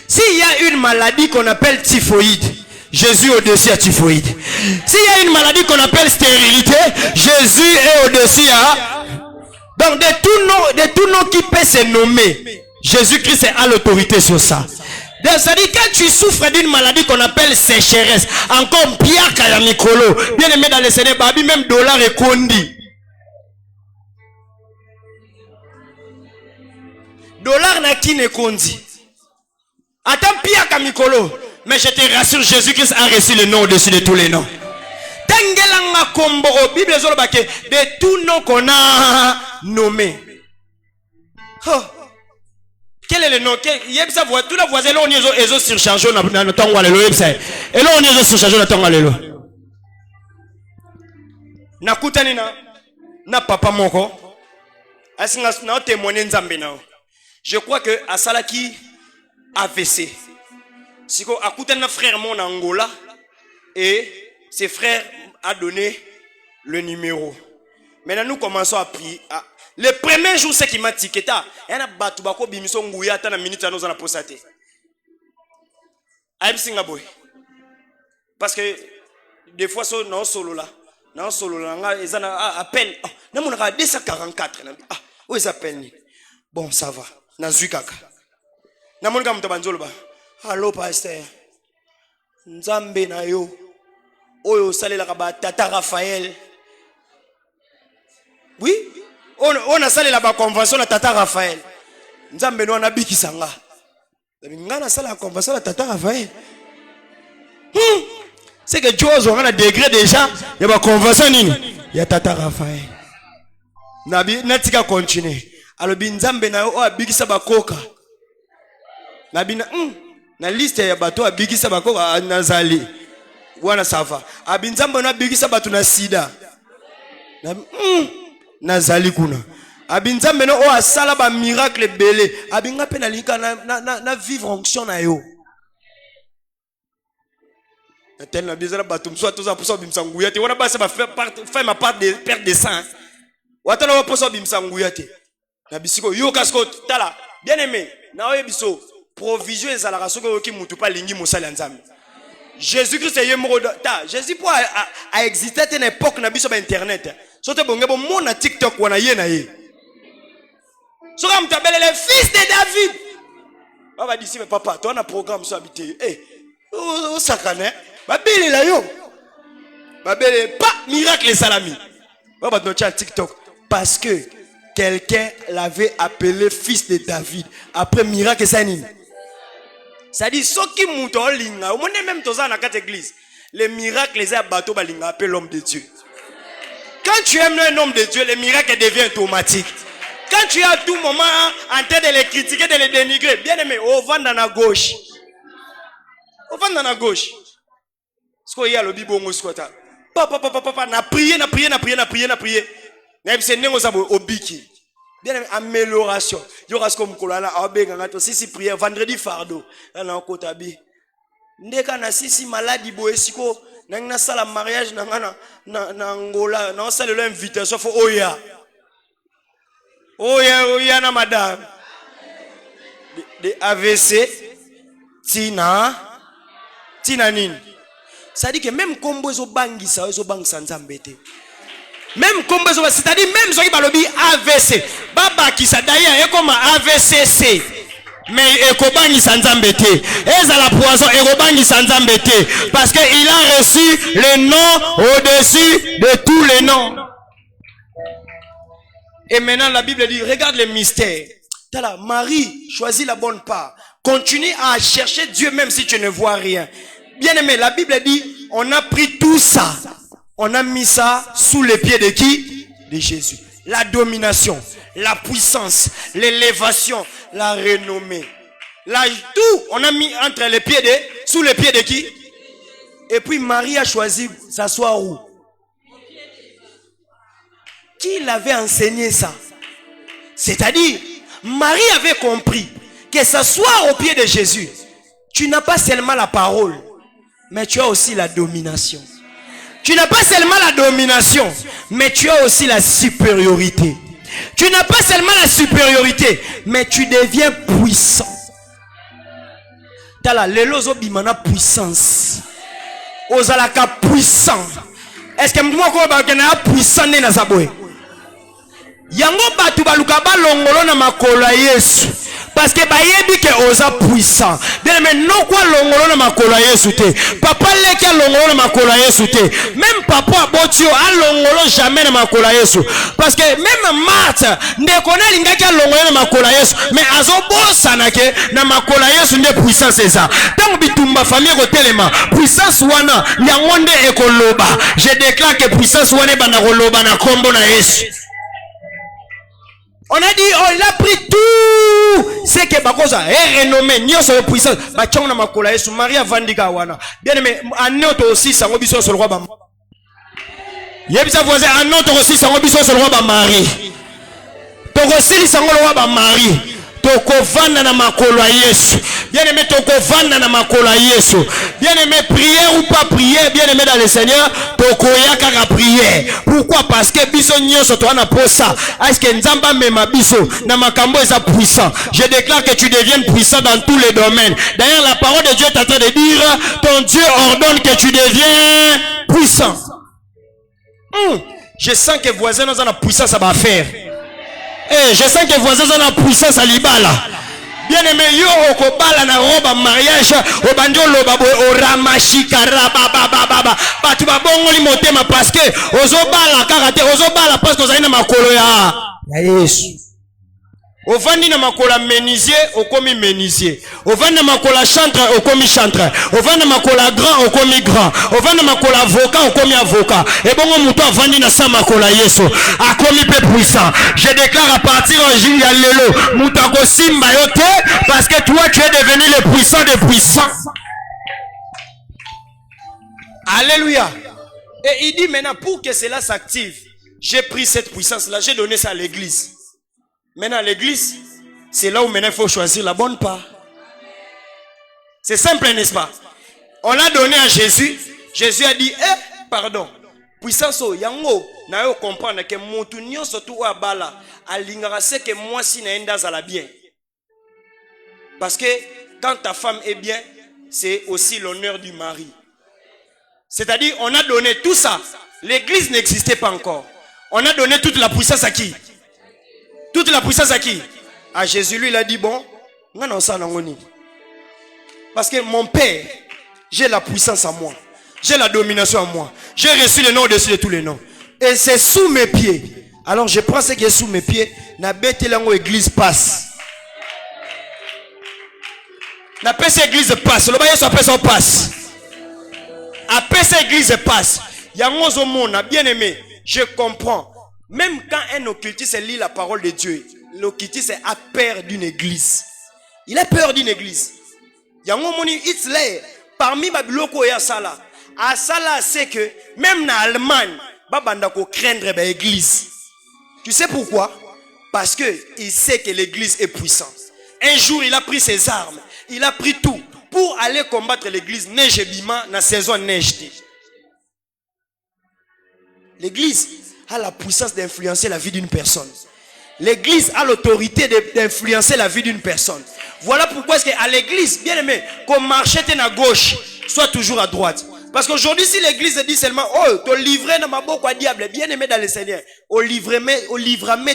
s'il y a une maladie qu'on appelle typhoïde, Jésus est au-dessus à typhoïde. S'il y a une maladie qu'on appelle stérilité, Jésus est au-dessus à... Donc de tout nom qui peut se nommer, Jésus-Christ a l'autorité sur ça. C'est-à-dire quand tu souffres d'une maladie qu'on appelle sécheresse, encore pire qu'à la microlo, bien aimé dans le Seigneur, babi même dollar et condi. Dollar n'a qui ne condi. Attends pire qu'à microlo. Mais je te rassure, Jésus-Christ a reçu le nom au-dessus de tous les noms. Tengelanga kombo, Bible de tout nom qu'on a nommé. Oh. Quel est le nom? Tout la voisin, là on est surchargé dans le temps où on est. Et là on est surchargé dans le temps où on est. Nakutani na papa moko. Asinga na témoigner nzambe na. Je crois que asalaki AVC. Siko akutani na frère mon Angola et ses frères a donné le numéro. Maintenant nous commençons à prier. Le premier jour, c'est qui m'a tiqué. Il y a un bateau qui m'a dit qu'il y a une minute à nous en posate. Parce que des fois, non solo là. Non solo là. Ils ont appel. Non, on a 244. Ah, où ils appellent? Bon, ça va. Nazu kaka. Namon kam tabanzolo ba. Allô pasteur. Nzambe na yo. Oyo salela ka tata Raphaël. Oui? On a salé la convention de Tata Raphaël. Nous avons besoin de Bikisanga. Nous avons salé la convention de Tata Raphaël. C'est que Dieu a un degré déjà. Il y a une convention. Il y a Tata Raphaël. Nabi, natika continue. Alors, Binzambe na o Bikisa bakoka. Nabi na liste ya bato Bikisa bakoka nazali. wana ça va abinzambo na bikisa batu na sida nazali kuna abinzambo no o asala ba miracle belé abinga pe na linka na vivre onction na yo tel na bizala batum soit tous pour ça bimsanguya te wana ba ça va faire ma part de perte de sang watana wa pour ça bimsanguya te na bisiko yo kasko tala bien aimé na oye biso provision ezalaka soki oki mutu pa lingi mosali nzambe Jésus-Christ est mort ta Jésus pour a existé à une époque na biso ba internet sote bonge bon mon na TikTok wana ye na ye so comme t'appelles le fils de David va dire mais papa toi on a programme sur habité o sakane babeli la yo babeli pas miracle salami va dans TikTok parce que quelqu'un l'avait appelé fils de David après miracle ça nini. Ça dit, ce qui mouton linga, au monde même dans la église, les miracles, les bateaux balinga appellent l'homme de Dieu. Quand tu aimes un homme de Dieu, les miracles deviennent automatiques. Quand tu es à tout moment en train de les critiquer, de les dénigrer, bien aimé, au vent dans la gauche. Au vent dans la gauche. Ce qu'il y a le bibongo squata. Papa, na prié. C'est né au biki. Bien aimé, amélioration. Il y aura ce comme kolana abenganga si prière vendredi fardeau. Là on kotabi. Ndeka na sisi maladie boesiko na sala mariage na Angola na sala l'invitation fo oya na madame de AVC tina nini. Ça dit que même combo zo bangisa nzambe te. Même comme c'est-à-dire même ceux qui parlent AVC baba qui ça d'ailleurs est comme AVCC mais ekobangi sanzambete ezala poison ekobangi sanzambete parce que il a reçu le nom au-dessus de tous les noms. Et maintenant la Bible dit regarde les mystères. Tala Marie choisit la bonne part. Continue à chercher Dieu même si tu ne vois rien. Bien aimé, la Bible dit on a pris tout ça. On a mis ça sous les pieds de qui? De Jésus. La domination, la puissance, l'élévation, la renommée. Tout, on a mis entre les pieds sous les pieds de qui? Et puis Marie a choisi s'asseoir où? Qui l'avait enseigné ça? C'est-à-dire, Marie avait compris que s'asseoir au pied de Jésus, tu n'as pas seulement la parole, mais tu as aussi la domination. Tu n'as pas seulement la domination, mais tu as aussi la supériorité. Tu n'as pas seulement la supériorité, mais tu deviens puissant. T'as la lelozo bimana puissance. Ozalaka puissant. Est-ce que moi je puissant ne nazaboe? Yango batu baluka balongolo na makolo Yesu. Parce que bayebi ke oza puissant. Bien mais non quoi longolo na makolo Yesu te. Papa leke longolo na makolo Yesu te. Même papa botio a longolo jamais na makolo Yesu. Parce que même Marthe ne connaît lingaki longolo na makolo Yesu, mais azobosa na ke na makolo Yesu nde puissance eza. Tant bitumba famille ko telema, puissance wana yango nde ekoloba. Je déclare que puissance wana bana koloba na kombo na Yesu. On a dit, oh, il a pris tout ce que Bakosa est renommé, ni sur puissance. Bachon makola Yesu Maria Vandika wana. Bien aimé, un autre aussi ça ngobiso sur le roi Bam. Yebisa voisin un autre aussi ça ngobiso sur le roi Bam Marie. Toko sili sango le roi Bam Marie. Toko vanda na makola Yesu. Bien aimé toko vanda na makola Yesu. Bien aimé prière ou pas prière, bien aimé dans le Seigneur, toko yaka prière. Pourquoi? Parce que biso nyoso to ana posa. Est-ce que nzamba mema biso na makambo eza puissant. Je déclare que tu deviennes puissant dans tous les domaines. D'ailleurs la parole de Dieu est en train de dire ton Dieu ordonne que tu deviens puissant. Je sens que voisin nous ont la puissance ça va faire. Je sens que voisin ont la puissance à l'ibala. Bien aimé, yo okobala na roba mariage, obanjolo babo oramashika rababa. Batu babongoli motema parce que ozobala karate, ozobala parce que ozalina makolo ya Yesu. Ovandi na makola menuisier, okomi menuisier. Ovandi na makola chantre, okomi chantre. Ovandi na makola grand, okomi grand. Ovandi na makola avocat, okomi avocat. Et bon, muto avandi na sa makola Yesu. Akomi pe puissant. Je déclare à partir de ya lelo, muto ko simba yote, parce que toi tu es devenu le puissant des puissants. Alléluia. Et il dit maintenant, pour que cela s'active, j'ai pris cette puissance-là, j'ai donné ça à l'église. Maintenant, l'église, c'est là où maintenant il faut choisir la bonne part. C'est simple, n'est-ce pas? On l'a donné à Jésus. Jésus a dit, pardon. Puissance au yango, na yo comprendre que montu nyo surtout à bala, alingara c'est que moi si naenda za la bien. Parce que quand ta femme est bien, c'est aussi l'honneur du mari. C'est-à-dire, on a donné tout ça. L'église n'existait pas encore. On a donné toute la puissance à qui? Toute la puissance à qui? À Jésus. Lui, il a dit, bon, non, ça non. Parce que mon Père, j'ai la puissance en moi. J'ai la domination en moi. J'ai reçu le nom au-dessus de tous les noms. Et c'est sous mes pieds. Alors je prends ce qui est sous mes pieds. Na bête l'ango église passe. Na paix église passe. Le bail s'appelle son passe. Après cette église passe. Yango zo mona bien aimé. Je comprends. Même quand un occultiste lit la parole de Dieu, l'occultiste a peur d'une église. Il a peur d'une église. Yango moni Hitler parmi babiloko ya sala. À cela, c'est que même en Allemagne, babanda ko craindre l'église. Tu sais pourquoi? Parce que il sait que l'église est puissante. Un jour, il a pris ses armes, il a pris tout pour aller combattre l'église neige et bima na saison neige. L'église a la puissance d'influencer la vie d'une personne. L'église a l'autorité d'influencer la vie d'une personne. Voilà pourquoi est-ce qu'à l'église, bien aimé, qu'on marchait à gauche, soit toujours à droite. Parce qu'aujourd'hui, si l'église dit seulement, oh, te livrer dans ma boque à diable, bien aimé dans le Seigneur, au livre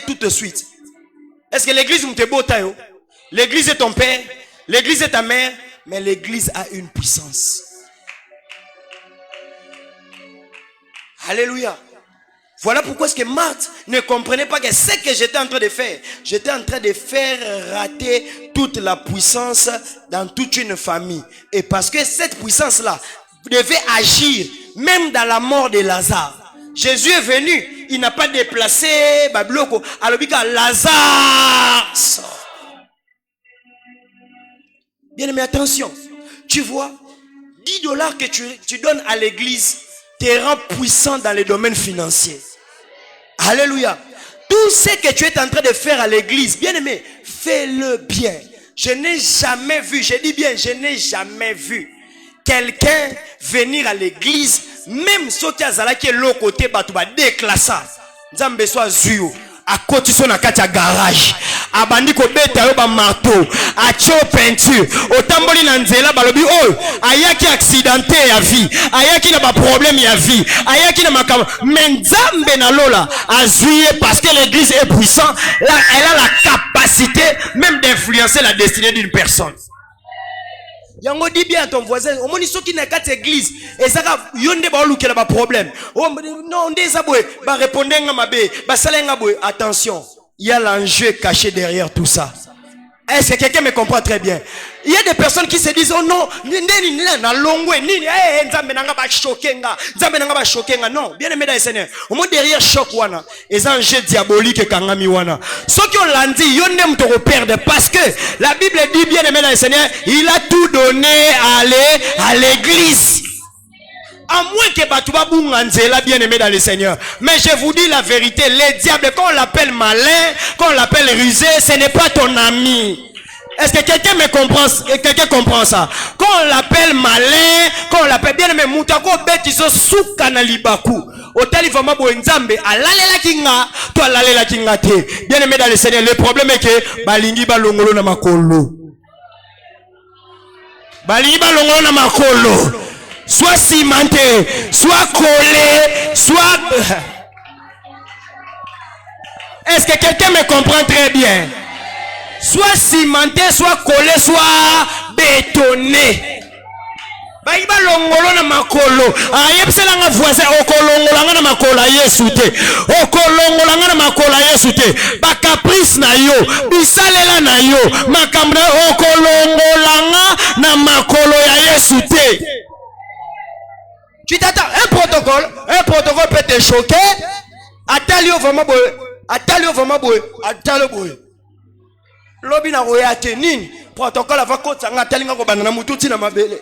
tout de suite. Est-ce que l'église me te beau taille? L'église est ton père, l'église est ta mère, mais l'église a une puissance. Alléluia. Voilà pourquoi est-ce que Marthe ne comprenait pas que ce que j'étais en train de faire, j'étais en train de faire rater toute la puissance dans toute une famille. Et parce que cette puissance-là devait agir même dans la mort de Lazare. Jésus est venu, il n'a pas déplacé Babloko. Alors Lazare sort. Bien aimé, attention. Tu vois, 10 $ que tu donnes à l'église te rend puissant dans les domaines financiers. Alléluia. Tout ce que tu es en train de faire à l'église, bien aimé, fais-le bien. Je n'ai jamais vu, je dis bien, je n'ai jamais vu quelqu'un venir à l'église, même si tu as qui est l'autre côté, tu vas déclasser. Nzambe soit zuyo. À côté son akati à garage. Abandi ko beta yo ba marteau. A cho peinture. Otamboli na nzela balobi oh. Ayaki accidenté ya vie. Ayaki na ba problème ya vie. Ayaki na makama. Mais Nzambe na lola. Azuye parce que l'église est puissante. Là, elle a la capacité même d'influencer la destinée d'une personne. Yango dit bien à ton voisin, au moins ceux qui n'a qu'à l'église, et ça va, yonde ba luke la ba problème. Oh non, ndé ça boy, ba répondre nga mabe, ba salenga boy. Attention, il y a l'enjeu caché derrière tout ça. Est-ce que quelqu'un me comprend très bien? Il y a des personnes qui se disent oh non, non, bien aimé dans le Seigneur. Au moins derrière choc wana, et un jeu diabolique kangami wana. Ceux qui ont lundi, ils n'aiment te perdre parce que la Bible dit bien aimé dans le Seigneur, il a tout donné à aller à l'église. À moins que Batouba Bunganzela bien aimé dans le Seigneur. Mais je vous dis la vérité, les diables, quand on l'appelle malin, quand on l'appelle rusé, ce n'est pas ton ami. Est-ce que quelqu'un me comprend? Quelqu'un comprend ça? Quand on l'appelle malin, quand on l'appelle bien aimé, Moutako Betiso Soukana Libaku. Otali Vama Boenzambe, Alalela Kinga, toi Alalela Kinga te. Bien aimé dans le Seigneur, le problème est que Balingi Balongolo na makolo. Balingi Balongolo na makolo. Soit cimenté, soit collé, soit... Est-ce que quelqu'un me comprend très bien? Soit cimenté, soit collé, soit bétonné. Baïba longolo na makolo. Ayepsela nga voisin okolongola na makolo yesute. Okolongola na makolo yesute. Ba caprice na yo, bisalela na yo, makambre okolongola na makolo ya yesute. Tu t'attends, un protocole peut te choquer. Atalio vraiment boy, atalo boy. Lobi na roya tenine, protocole avant côte sanga talinga ko banana mututi na mabele.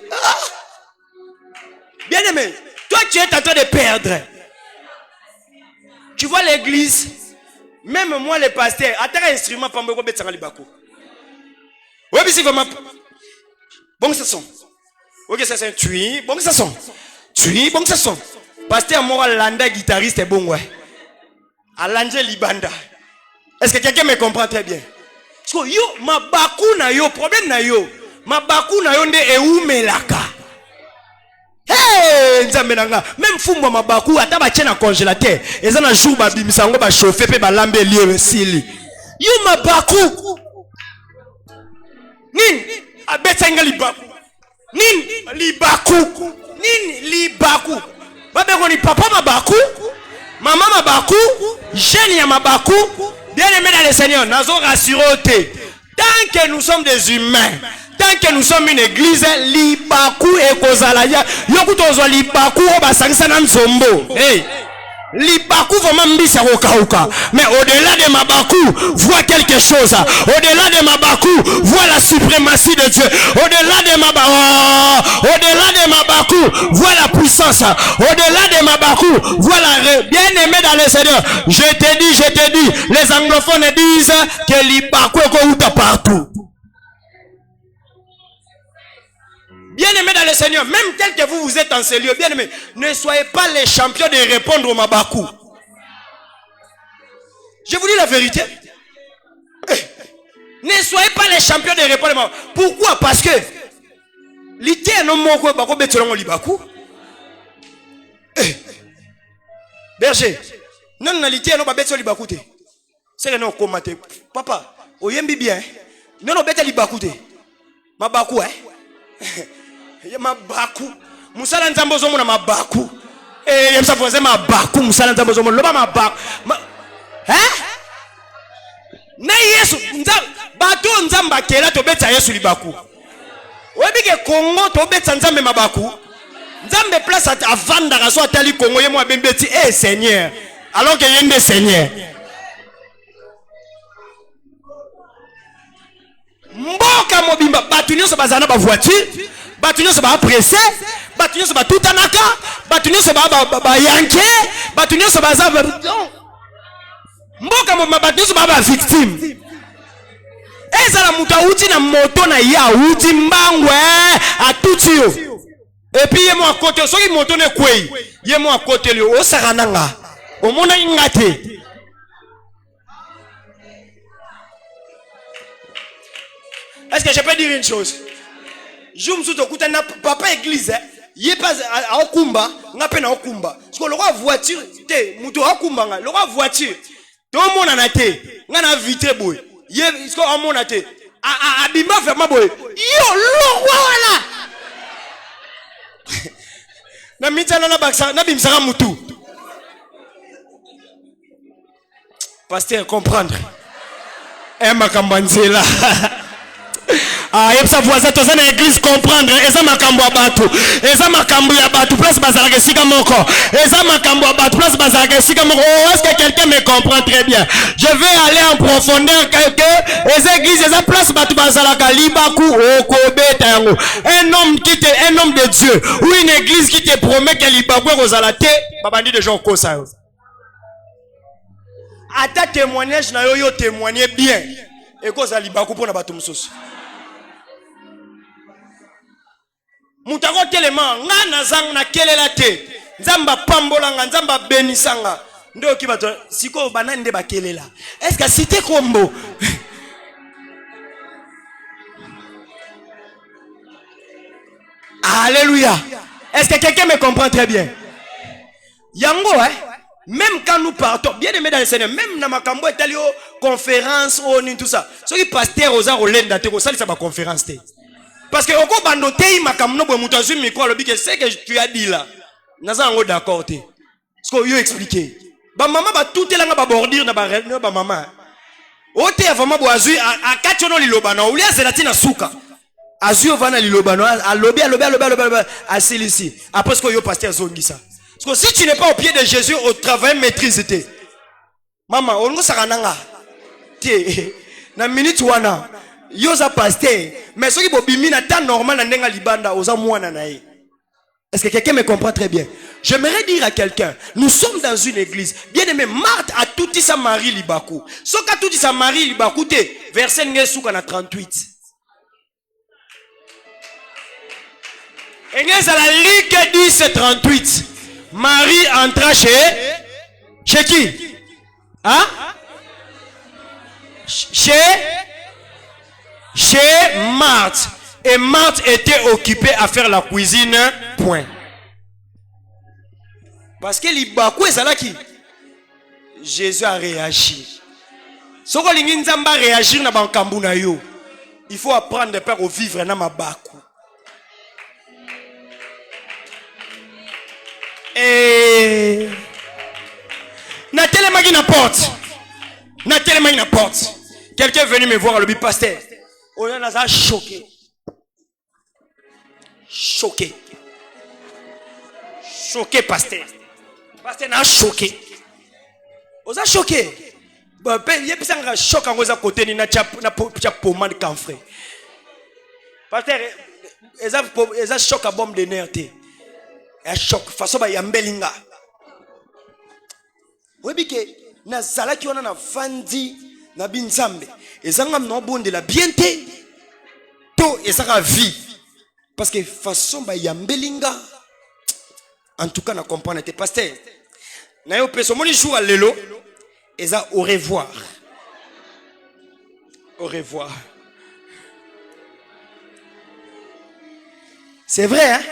Bien aimé, Toi, tu es en train de perdre. Tu vois l'église, même moi, les pasteurs, attends un instrument pour me mettre dans le baco. Oui, mais c'est vraiment. Bon, ça sonne. Ok, ça sonne. Tu bon, ça sonne. Tu bon, ça sonne. Pasteur Moral Landa, guitariste, est bon, ouais. Alanje Libanda. Est-ce que quelqu'un me comprend très bien? Parce que yo, ma baku na yo, problème na yo. Ma baku na yo nde e umelaka. Hey, nzamenanga. Même fumba ma baku, ata ba tient na congélateur. Et ça na jour ba bimisango ba chauffer pe ba lambe lié sili. Yo ma baku. Nin, abetanga libaku. Nin, libaku. Nin, libaku. Babe koni papa ma baku. Maman ma baku. Jeune ya ma baku. Bien aimé dans le Seigneur, nous avons rassuré. Tant que nous sommes des humains, tant que nous sommes une église, libaku et kozalaya, yokutozo libaku obasangisa na nzombo. Hey, libaku vraiment mbisa okauka. Mais au-delà de mabaku, vois quelque chose. Au-delà de mabaku, vois la suprématie de Dieu. Au-delà de mabaku, au-delà de mabaku, vois la puissance. Au-delà de mabaku, vois la bien-aimé dans le Seigneur. Je te dis, les anglophones disent que libaku est partout. Bien-aimé dans le Seigneur, même tel que vous êtes en ce lieu, bien-aimé, ne soyez pas les champions de répondre au mabaku. Je vous dis la vérité. Ne soyez pas les champions de répondre au mabaku. Pourquoi? Parce que l'ité est non moko bako betolongo libaku. Berger, non na l'ité non ba betolongo libaku te. C'est que non komate. Papa, oyembi bien. Non betolongo libaku te. Mabaku mabaku musala nzambo zo mona mabaku yemsa fonse mabaku musala nzambo zo mona loba mabaku na Yesu bato nzamba kela to betsa Yesu libaku webike Kongo to betsa nzambe mabaku nzambe place avanda raso atali Kongo yemo abembeti Seigneur alors que yende Seigneur mboka mobimba bato nyonso bazana ba voiture bato nyonso ba pressé bato nyonso ba tutanaka bato nyonso ba yanke bato nyonso baza mboka mobimba bato nyonso ba victime ezala muta uti na moto na ya uti mbangwe atuti yo et puis yemo akote soki moto ne kwei yemo akote le osarananga omona ingate. Est-ce que je peux dire une chose? Je me suis dit que papa église, il est pas à Okumba, on a peine à Okumba. Parce que le roi voiture, le roi voiture, tout le monde en a été, on a vite boy. Il est ce qu'on mon a été. Abima fait ma boy. Yo, le roi là. Na mitana na baksa, na bimsara mutu. Pasteur comprendre. Makambanzela. Yepsa voisin toza na église comprendre eza makambo ya bato eza makambo ya bato place bazalaka esika moko eza makambo ya bato place bazalaka esika moko. Est-ce que quelqu'un me comprend très bien? Je vais aller en profondeur que les églises eza place bato bazalaka libaku okobeta yango. Un homme de Dieu ou une église qui te promet que libaku ekozala te babandi de gens kosa yo. Ata témoignage na yo témoigner bien ekozala libaku pona bato mosusu. Mutako telema nga nazang na kelela te nzamba pambolanga nzamba benisanga ndo kibato siko banande bakelela. Est-ce que cité kombo Alléluia. Est-ce que quelqu'un me comprend très bien? Yango même quand nous partons bien aimé dans le Seigneur, même na makambo etalio conférence ou tout ça, ceux qui pasteur aux arolenda te ko sali sa ba conférence te. Parce que oko bandote makamno bo mutu azumi micro lobi que c'est que tu as dit là. Naza ngo d'accord te. Ce que yo expliquer. Ba maman ba tout elanga ba bordir na ba ba maman. Ote vraiment bo azui a kachono liloba na ulia zelatina suka. Azui ovana liloba no alobi asilisi. Après ce que yo pasteur zongisa. Parce que si tu n'es pas au pied de Jésus au travail maîtrise te. Maman on ngo sakananga. Te na minute wana yoza pasteur mais ceux qui bobimi na temps normal na ndenga libanda oza mwana na ye. Est-ce que quelqu'un me comprend très bien? J'aimerais dire à quelqu'un, nous sommes dans une église. Bien aimé, Marthe a tout dit sa Marie Libakou. Ce qu'a tout dit sa Marie Libakou, verset 38. Et à la Ligue 10, 38. Marie entra chez qui? Hein? Chez Marthe. Et Marthe était occupée à faire la cuisine. Point. Parce que Libakou est là qui Jésus a réagi. Si vous voulez réagir dans le cambu, il faut apprendre de faire vivre dans ma bakou. Et na tellement qui n'importe. Na tellement qui n'importe. Quelqu'un est venu me voir le pasteur. On a choqué. Choqué. Choqué, pasteur. Pasteur n'a choqué. On a choqué. Bon, il y a un choc en à côté, il y a un pommade de camfré. Pasteur, il y a un choc à bombe de nerfs. Un choc. Façon, il y a un belinga. Vous voyez que na zala qui on a fandi na binzambe. Et ça n'a pas bon de la bienté. Tout et ça a vie. Parce que façon, il y a un belinga. En tout cas, on comprend. Pasteur, na yo peso moni jour à l'élo. Et ça, au revoir. Au revoir. C'est vrai, hein?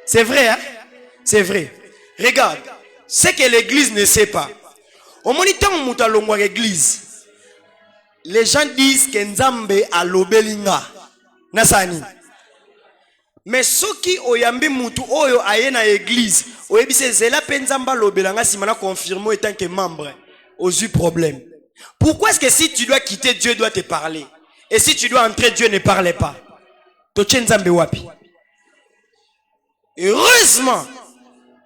C'est vrai, hein? C'est vrai. Regarde, ce que l'église ne sait pas. Au moniteur où l'église, les gens disent que Nzambe a l'obelinga. Nasani. Mais ceux qui oyambi mutu oyo aye na église, oyebise zela penzamba l'obelanga si mana confirmé étant que membre. Aux yeux problème. Pourquoi est-ce que si tu dois quitter, Dieu doit te parler? Et si tu dois entrer, Dieu ne parle pas? Heureusement,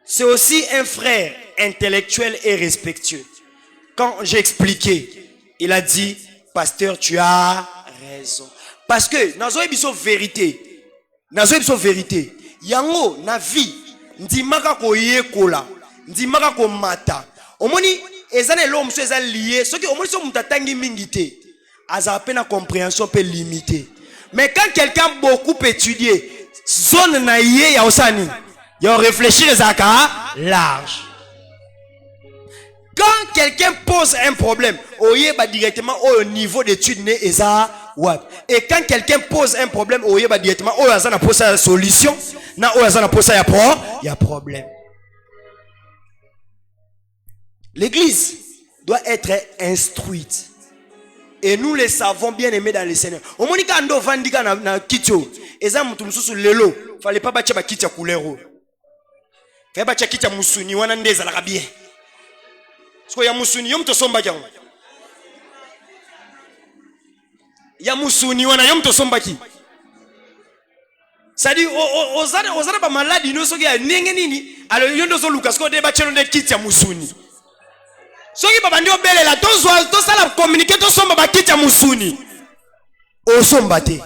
c'est aussi un frère intellectuel et respectueux. Quand j'ai expliqué, il a dit, pasteur, tu as raison. Parce que, dans une vérité, yango, na vie, ndimaka ko yekola, ndimaka ko mata. Omoni, ezane l'homme soit lié, ce qui au moins sont mutatangi mingité, à peine compréhension peut limiter. Mais quand quelqu'un beaucoup étudié, zone naïe ya osani, ya réfléchir zaka large. Quand quelqu'un pose un problème, oye ba directement au niveau d'étude né eza wap. Et quand quelqu'un pose un problème, oye ba directement au azana pose la solution, na o azana pose ya problème. L'église doit être instruite. Et nous le savons bien aimés dans le Seigneur. Au moment où on a vendu na kitio, eza mutu mususu lelo, fallait pas battre ba kitia couleur. Fallait battre kitia musuni wana ndeza la bien. Parce que ya musuni yom to somba jango. Ya musuni wana yom to somba ki. Ça dit ozana ba maladi no soki ya nenge nini, alors yondo zo lukas ko de batchelo de kitia musuni. Soki baba ndio bele la to sala communiquer to somba ba kitia musuni. O somba te.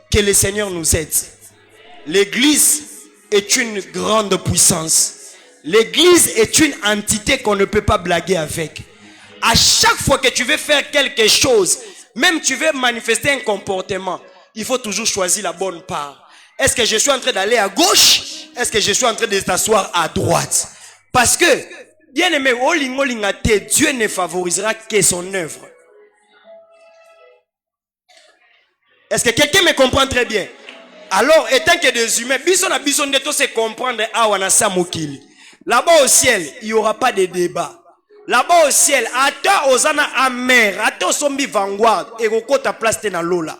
Que le Seigneur nous aide. L'église est une grande puissance. L'église est une entité qu'on ne peut pas blaguer avec. À chaque fois que tu veux faire quelque chose, même tu veux manifester un comportement, il faut toujours choisir la bonne part. Est-ce que je suis en train d'aller à gauche? Est-ce que je suis en train de s'asseoir à droite? Parce que, bien aimé, Dieu ne favorisera que son œuvre. Est-ce que quelqu'un me comprend très bien? Alors, étant que des humains, bison de tous se comprendre là-bas au ciel, il n'y aura pas de débat. Là-bas au ciel, ata ozana amer, ata osombi vanguard, et roko ta place te na lola.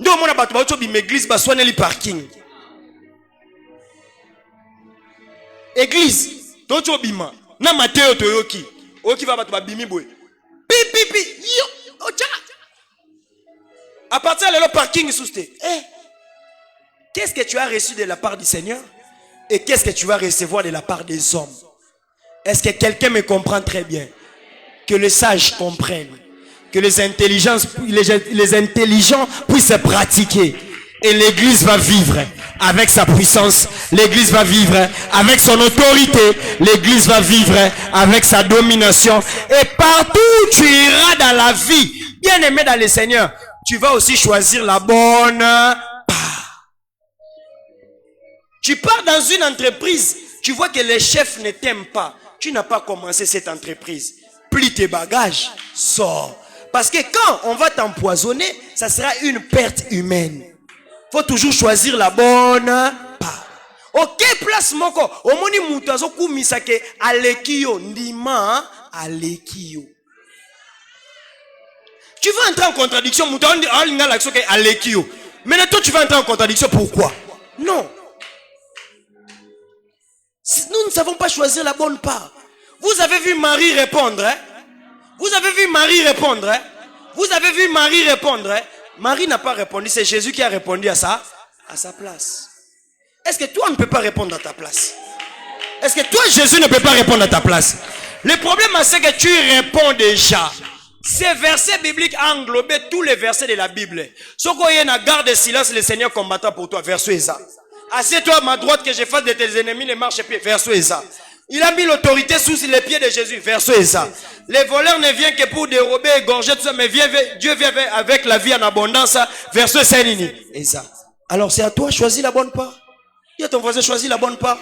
Ndo mona batu ba obi l'église ba soane li parking. Église, to bima, na Matteo toyoki, oki va batu ba bimi boy. Pi, yo, ocha. À partir de le parking souste. Qu'est-ce que tu as reçu de la part du Seigneur? Et qu'est-ce que tu vas recevoir de la part des hommes? Est-ce que quelqu'un me comprend très bien? Que les sages comprennent. Que les intelligents puissent se pratiquer. Et l'église va vivre. avec sa puissance. L'église va vivre avec son autorité. L'église va vivre avec sa domination. Et partout où tu iras dans la vie, bien aimé dans le Seigneur, tu vas aussi choisir la bonne part. Tu pars dans une entreprise, tu vois que les chefs ne t'aiment pas. Tu n'as pas commencé cette entreprise. Plie tes bagages, sors. Parce que quand on va t'empoisonner, ça sera une perte humaine. Faut toujours choisir la bonne part. Ok, place moko. Omoni mutazo kumisake alekio ndima alekio. Tu vas entrer en contradiction. Maintenant, toi, tu vas entrer en contradiction. Pourquoi? Non. Nous ne savons pas choisir la bonne part. Vous avez vu Marie répondre. Hein? Vous avez vu Marie répondre. Hein? Vous avez vu Marie répondre. Hein? Marie n'a pas répondu. C'est Jésus qui a répondu à sa place. Est-ce que toi, ne peux pas répondre à ta place? Est-ce que toi, Jésus, ne peut pas répondre à ta place? Le problème, c'est que tu réponds déjà. Ces versets bibliques englobent tous les versets de la Bible. Ce qu'on y a, garde silence, le Seigneur combattra pour toi. Verset Esa. Assieds-toi à ma droite que je fasse de tes ennemis les marches pieds. Verset Esa. Il a mis l'autorité sous les pieds de Jésus. Verset Esa. Les voleurs ne viennent que pour dérober, égorger tout ça, mais Dieu vient avec la vie en abondance. Verset Sénini. Esa. Alors c'est à toi, choisis la bonne part. Il y a ton voisin, choisis la bonne part.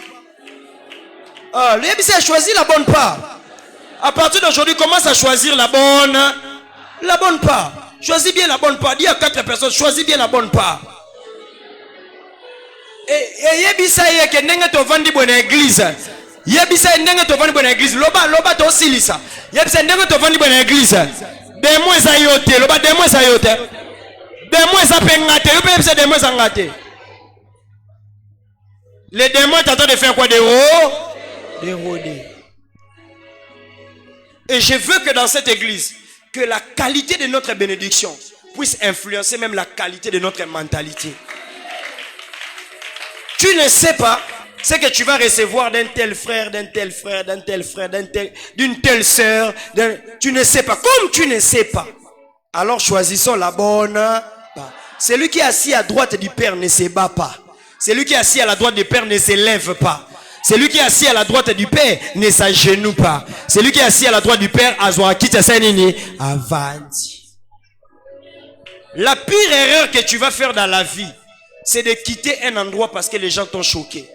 Ah, lui, il a choisi la bonne part. À partir d'aujourd'hui, commence à choisir la bonne part. Choisis bien la bonne part. Dis à 4 personnes, choisis bien la bonne part. Et yebisa yeke nenge to vandi bona église. Yebisa nenge to vandi bona église. Loba to silisa. Yebisa nenge to vandi bona église. Demo eza yote, loba demo eza yote. Demo eza pengate, yope yebisa demo eza ngate. Les démons est en train de faire quoi? Des rôder. Et je veux que dans cette église, que la qualité de notre bénédiction puisse influencer même la qualité de notre mentalité. Tu ne sais pas ce que tu vas recevoir d'un tel frère, d'une telle sœur. Tu ne sais pas. Comme tu ne sais pas, alors choisissons la bonne part. Celui qui est assis à droite du Père ne se bat pas. Celui qui est assis à la droite du Père ne se lève pas. Celui qui est assis à la droite du Père ne s'agenouille pas. Celui qui est assis à la droite du Père, avandi. La pire erreur que tu vas faire dans la vie, c'est de quitter un endroit parce que les gens t'ont choqué.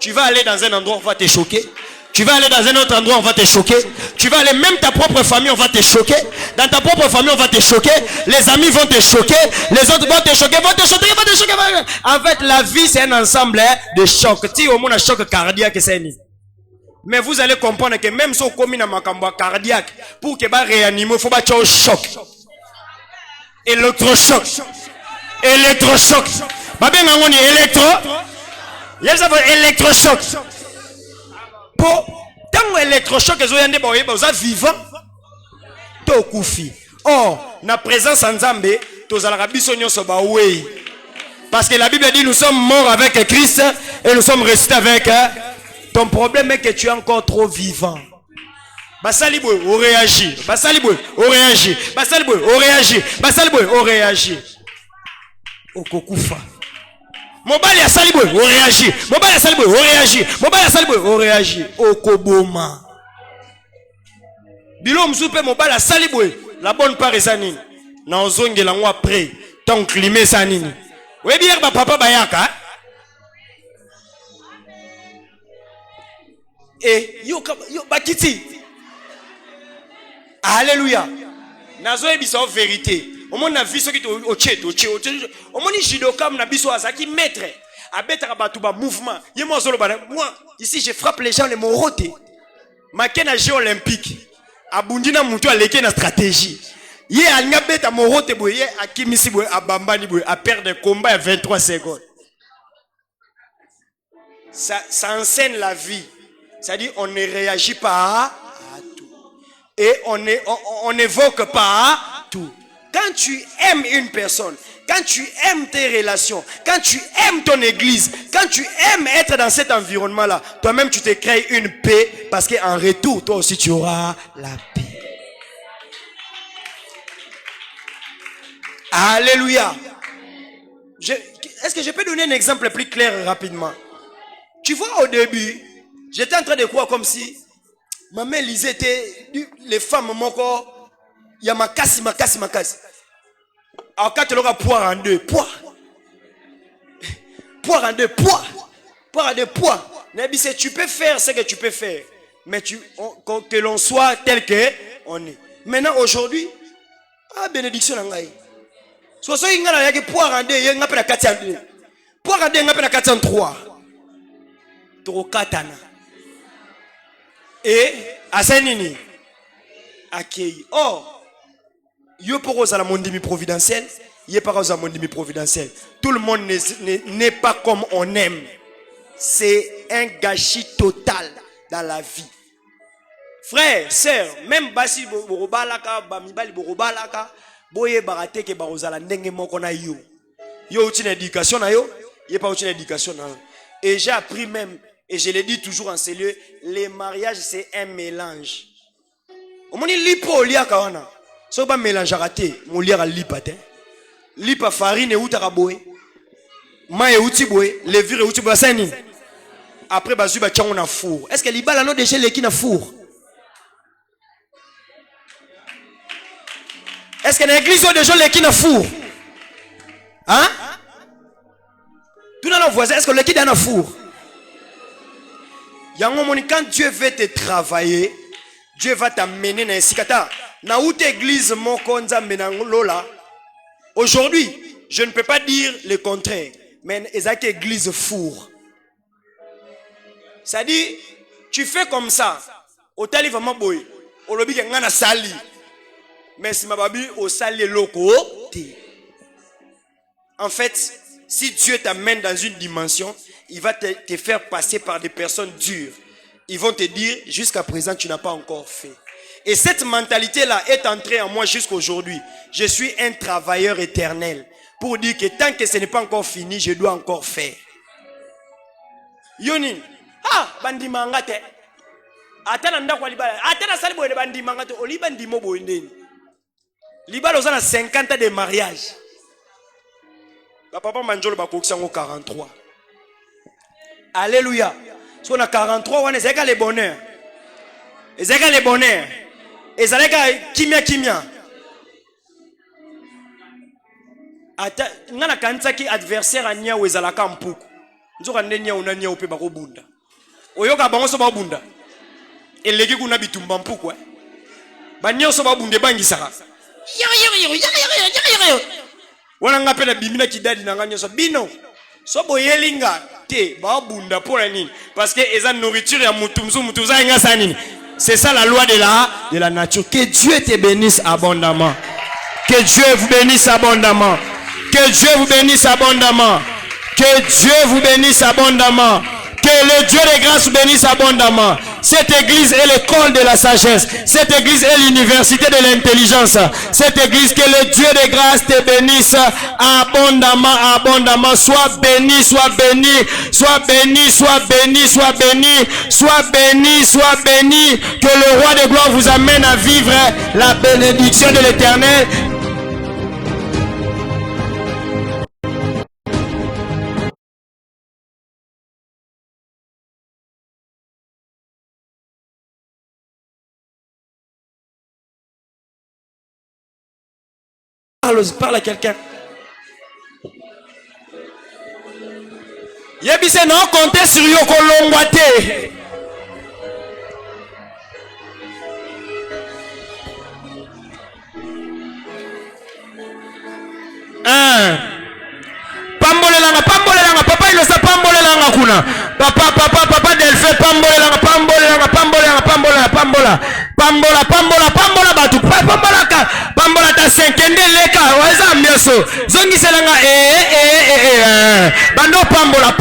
Tu vas aller dans un endroit, on va te choquer. Tu vas aller dans un autre endroit, on va te choquer. Tu vas aller, même ta propre famille, on va te choquer. Dans ta propre famille, on va te choquer. Les amis vont te choquer. Les autres vont te choquer, En fait, la vie, c'est un ensemble de chocs. Si au moins un choc cardiaque, c'est une. Mais vous allez comprendre que même si on commune à macamba cardiaque, pour que va réanimer, il faut battre au choc. Électrochoc. Babé ngoni électrochoc. Tant électrochoc ezoyande ba oyeba oza vivant to kufi. Oh, na présence en Nzambe, tozalaka biso nyonso ba wei. Parce que la Bible dit nous sommes morts avec Christ et nous sommes restés avec. Ton problème est que tu es encore trop vivant. Basali boy, on réagit. Basali boy, on réagit. Basali boy, on réagit. Basali boy, on réagit. Okokufa. Mobile ya salibwe, on réagit. Mobile ya salibwe, on réagit. Mobile ya salibwe, on réagit. Okoboma. Bilo mzupe mobile ya salibwe, la bonne part ezanini. Na ozonge la moi après, tant climat sanini. Oui bien ba papa bayaka. Et yo bakiti. Alléluia. Nazo ebisa vérité. Au moins na vie soki au tché au moins jidokam na biso azaki maître abetaka batu ba mouvement yemo zolo ba moi ici je frappe les gens les moroté makena jeux olympique abundina mutu aleke na stratégie ye alinga beta moroté boye akimisi boye abambani boye a perdre combat à 23 secondes. Ça enseigne la vie. C'est-à-dire on ne réagit pas à tout et on n'évoque pas tout. Quand tu aimes une personne, quand tu aimes tes relations, quand tu aimes ton église, quand tu aimes être dans cet environnement-là, toi-même tu te crées une paix parce qu'en retour, toi aussi tu auras la paix. Alléluia. Est-ce que je peux donner un exemple plus clair rapidement? Tu vois, au début, j'étais en train de croire comme si ma mère lisait les femmes, mon corps, il y a ma casse. Alors quand tu l'auras poire en deux, poire en deux, tu peux faire ce que tu peux faire, mais que l'on soit tel que on est. Maintenant, aujourd'hui, bénédiction en gaï. Soit ça, il y a poire en deux, il y a un 402. Poire en deux, il y a un 403. Katana. Et à Saint-Nini, accueilli. Or, yo pour aux mondimi providentiel, yé pas aux mondimi providentiel. Tout le monde n'est pas comme on aime. C'est un gâchis total dans la vie. Frère, sœur, même basi borobalaka, bamibali borobalaka, boye barate ke barozala ndenge moko na yo. Yo outi na éducation na yo, yé pas outi na éducation na yo. Et j'ai appris même, et je le dis toujours en ces lieux, les mariages c'est un mélange. Au moins lipo liaka wana. So ba mélange raté, mon liara lipa te. Lipa farine et outaka boé. Ma et outi boé, levure et outi boé sani. Après bazu ba tchango na four. Est-ce que libala no déjà les qui na four? Est-ce que dans l'église il y a des gens les qui na four? Hein? Tout dans nos voisins, est-ce que les qui dans na four? Quand Dieu veut te travailler, Dieu va t'amener dans sikata. Na où église mon konza menangolola. Aujourd'hui, je ne peux pas dire le contraire, mais ezaki église four. Ça dit, tu fais comme ça. Au tali vraiment boy. Au lobby ngana sali. Mais si ma babi au sali loko. En fait, si Dieu t'amène dans une dimension, il va te faire passer par des personnes dures. Ils vont te dire, jusqu'à présent, tu n'as pas encore fait. Et cette mentalité-là est entrée en moi jusqu'aujourd'hui. Je suis un travailleur éternel. Pour dire que tant que ce n'est pas encore fini, je dois encore faire. Yonin. Bandi mangate. Atana ndakwa libala. Atana sali boye bandi mangate. Oli bandi mo boye ndeni. Libala ozana 50 ans de mariage. Papa Manjolo bakoksango 43. Alléluia. Si on a 43, on est le bonheur. Et c'est le bonheur. Et c'est le kimia. Ngana kansaki adversaire anya wezala kampuku. Nzoka ndenya unanya upe bako bunda. Oyoka bango so ba bunda. Eleki kuna bitumba mpuku. Banyo so ba bunde bangisaka. Wana ngapela bimina kidadi na nganyo so bino. So boyelinga te ba bunda pour nini? Parce que eza nourriture ya mutumzu mutuza nga sanini. C'est ça la loi de la nature. Que Dieu te bénisse abondamment. Que Dieu vous bénisse abondamment. Que Dieu vous bénisse abondamment. Que Dieu vous bénisse abondamment. Que le Dieu de grâce vous bénisse abondamment. Cette église est l'école de la sagesse. Cette église est l'université de l'intelligence. Cette église, que le Dieu de grâce te bénisse abondamment, abondamment. Sois béni, sois béni, sois béni, sois béni, sois béni, sois béni, sois béni. Que le roi de gloire vous amène à vivre la bénédiction de l'Éternel. Parle à quelqu'un. Yebise non compter sur yo kolongwate. Pambolelanga, papa il sa pambolelanga kuna. Papa Delphin pambolelanga, pambola batu, pambola ta 5 leka, waza mieso. Zongi selanga bando pambola,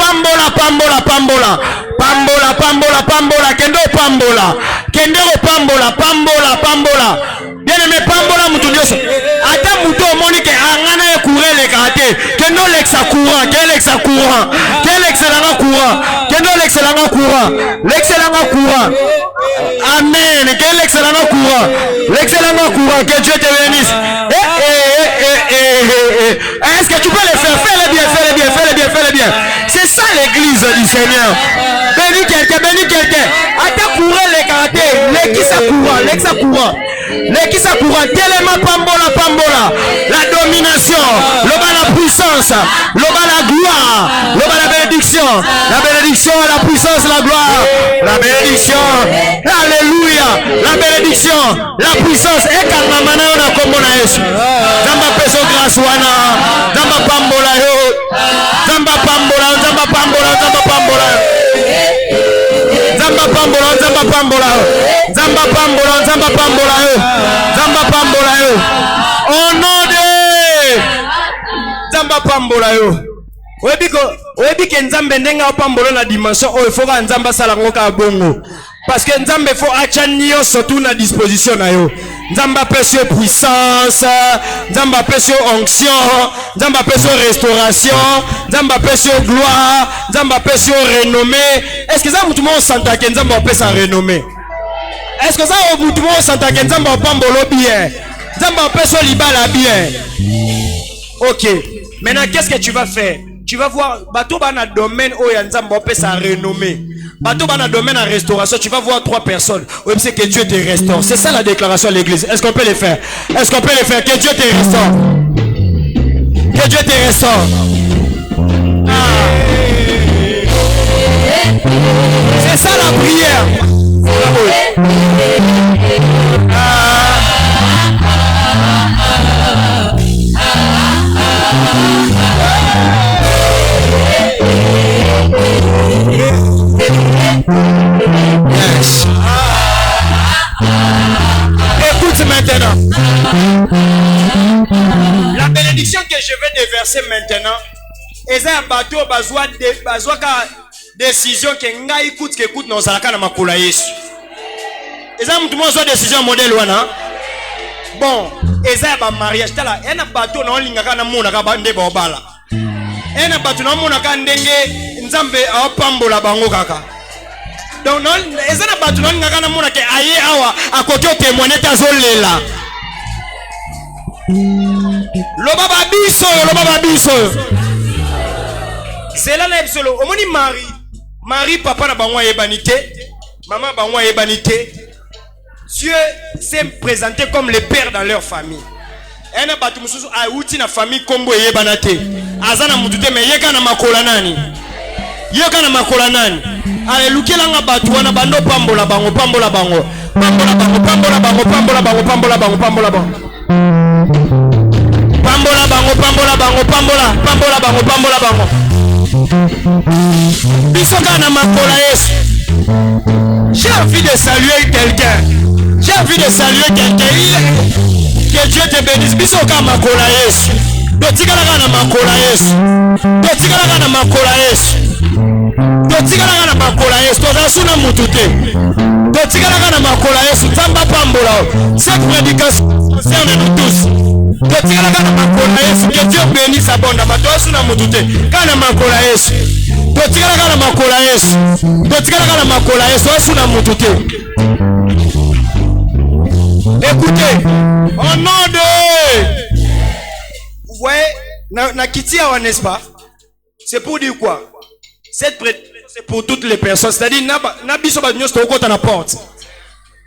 kendo pambola. Bien aimé pambola mutu nyoso. Ata mutu omonike angana e courir les kate. Kendo l'exa courant, l'excellent courant. Amen. Quel excellent courant. Que Dieu te bénisse. Est-ce que tu peux les faire? Fais-le bien, fais-le bien, fais-le bien, fais-le bien. C'est ça l'église du Seigneur. Bénis quelqu'un, bénis quelqu'un. Attends, courant les karatés, les qui ça courant, les qui ça courant. Les qui ça courant, tellement pambola, pambola. La domination, la puissance, la gloire, la bénédiction, la puissance, la gloire, la bénédiction, alléluia, la bénédiction, la puissance. Et quand ma maman a comme on a Yesu, Zamba peso grâce wana, Zamba pambola yo, Zamba pambola, Zamba pambola, Zamba pambola. Zamba pambola, Zamba pambola, Zamba pambola, Zamba pambola, Zamba pambola yo. Au nom de Zamba pambola yo. Oyebi ke Nzambe ndenga pambola na dimension o faut ka Nzamba sala ngoka bongo. Parce que Nzambe faut acha nyonso tout na disposition na yo. Nzamba pèse puissance, Nzamba pèse onction, Nzamba pèse restauration, Nzamba pèse gloire, Nzamba pèse renommée. Est-ce que ça vous tout le monde senta que Nzamba pèse renommée? Est-ce que ça vous tout le monde senta que Nzamba pambolo bien? Nzamba pèse libala bien. OK. Maintenant qu'est-ce que tu vas faire? Tu vas voir bateau bana domaine où Nzamba pèse renommée. Bateau dans le domaine de la restauration, tu vas voir 3 personnes. Oui, c'est que Dieu te restaure. C'est ça la déclaration de l'église. Est-ce qu'on peut le faire? Est-ce qu'on peut le faire? Que Dieu te restaure. Que Dieu te restaure. C'est ça la prière. Yes. Écoute maintenant. La bénédiction que je vais déverser maintenant, c'est un bateau bazwa décision que nga écoute que écoute dans salaka na makula Yesu. C'est un mutumo zo décision modèle wana. Bon, c'est un mariage tala, un bateau na lingaka na mona ka bande bobala. Un bateau na mona ka ndenge Nzambe apambola bango kaka. Donc non, les gens battu non ngaka na mona ke aye awa akoki témoigner tazolela. Loba biso. C'est là l'absolu. Omoni Marie papa na bango yebanité, maman bango yebanité. Dieu s'est présenté comme le père dans leur famille. Un battu mususu a uti na famille kombo yebanate. Azana mutute me yeka na makola nani? Yeka na makola nani? Alléluia nga batu wana bando pambola bango. Pambola bango. Bisoka na makola Yesu. J'ai envie de saluer quelqu'un. Que Dieu te bénisse. Bisoka makola Yesu. Dotikala na makola Yesu. Dotikala na makola Yesu. Tozasuna mutute. Dotikala na makola Yesu. Tamba pambola. Cette prédication concerne nous tous. Dotikala na makola Yesu. Que Dieu bénisse abondamment. Tozasuna mutute. Kana makola Yesu. Dotikala na makola Yesu. Tozasuna mutute. Écoutez, au nom de... Vous voyez, na kitia, n'est-ce pas? C'est pour dire quoi? Cette prédication, c'est pour toutes les personnes. C'est-à-dire, na biso ba nyoso okota na porte.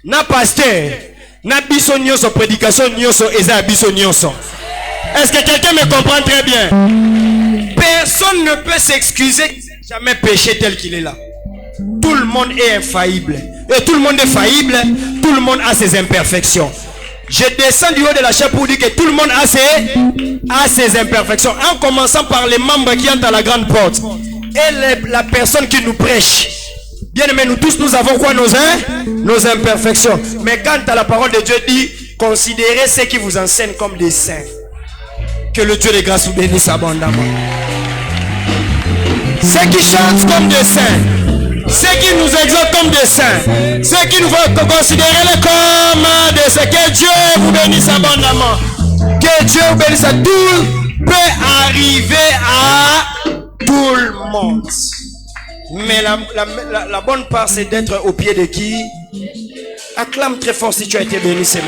Na pasteur, na biso nyoso prédication nyoso eza biso nyoso. Est-ce que quelqu'un me comprend très bien? Personne ne peut s'excuser jamais péché tel qu'il est là. Tout le monde est infaillible. Et tout le monde est faillible. Tout le monde a ses imperfections. Je descends du haut de la chair pour dire que tout le monde a ses imperfections. En commençant par les membres qui entrent à la grande porte. Et la personne qui nous prêche. Bien aimés, nous tous, nous avons quoi? Nos imperfections. Mais quand la parole de Dieu dit, considérez ceux qui vous enseignent comme des saints. Que le Dieu de grâce vous bénisse abondamment. Ceux qui chantent comme des saints. Ceux qui nous exaltent comme des saints. Ceux qui nous font considérer comme des saints. Que Dieu vous bénisse abondamment. Que Dieu vous bénisse. Tout peut arriver à tout le monde. Mais la bonne part, c'est d'être au pied de qui? Acclame très fort si tu as été béni. C'est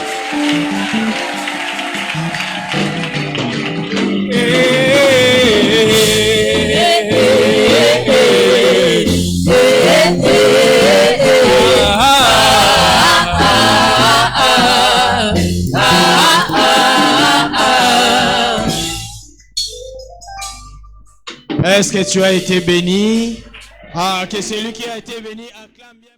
Est-ce que tu as été béni? Ah, que celui qui a été béni acclame bien.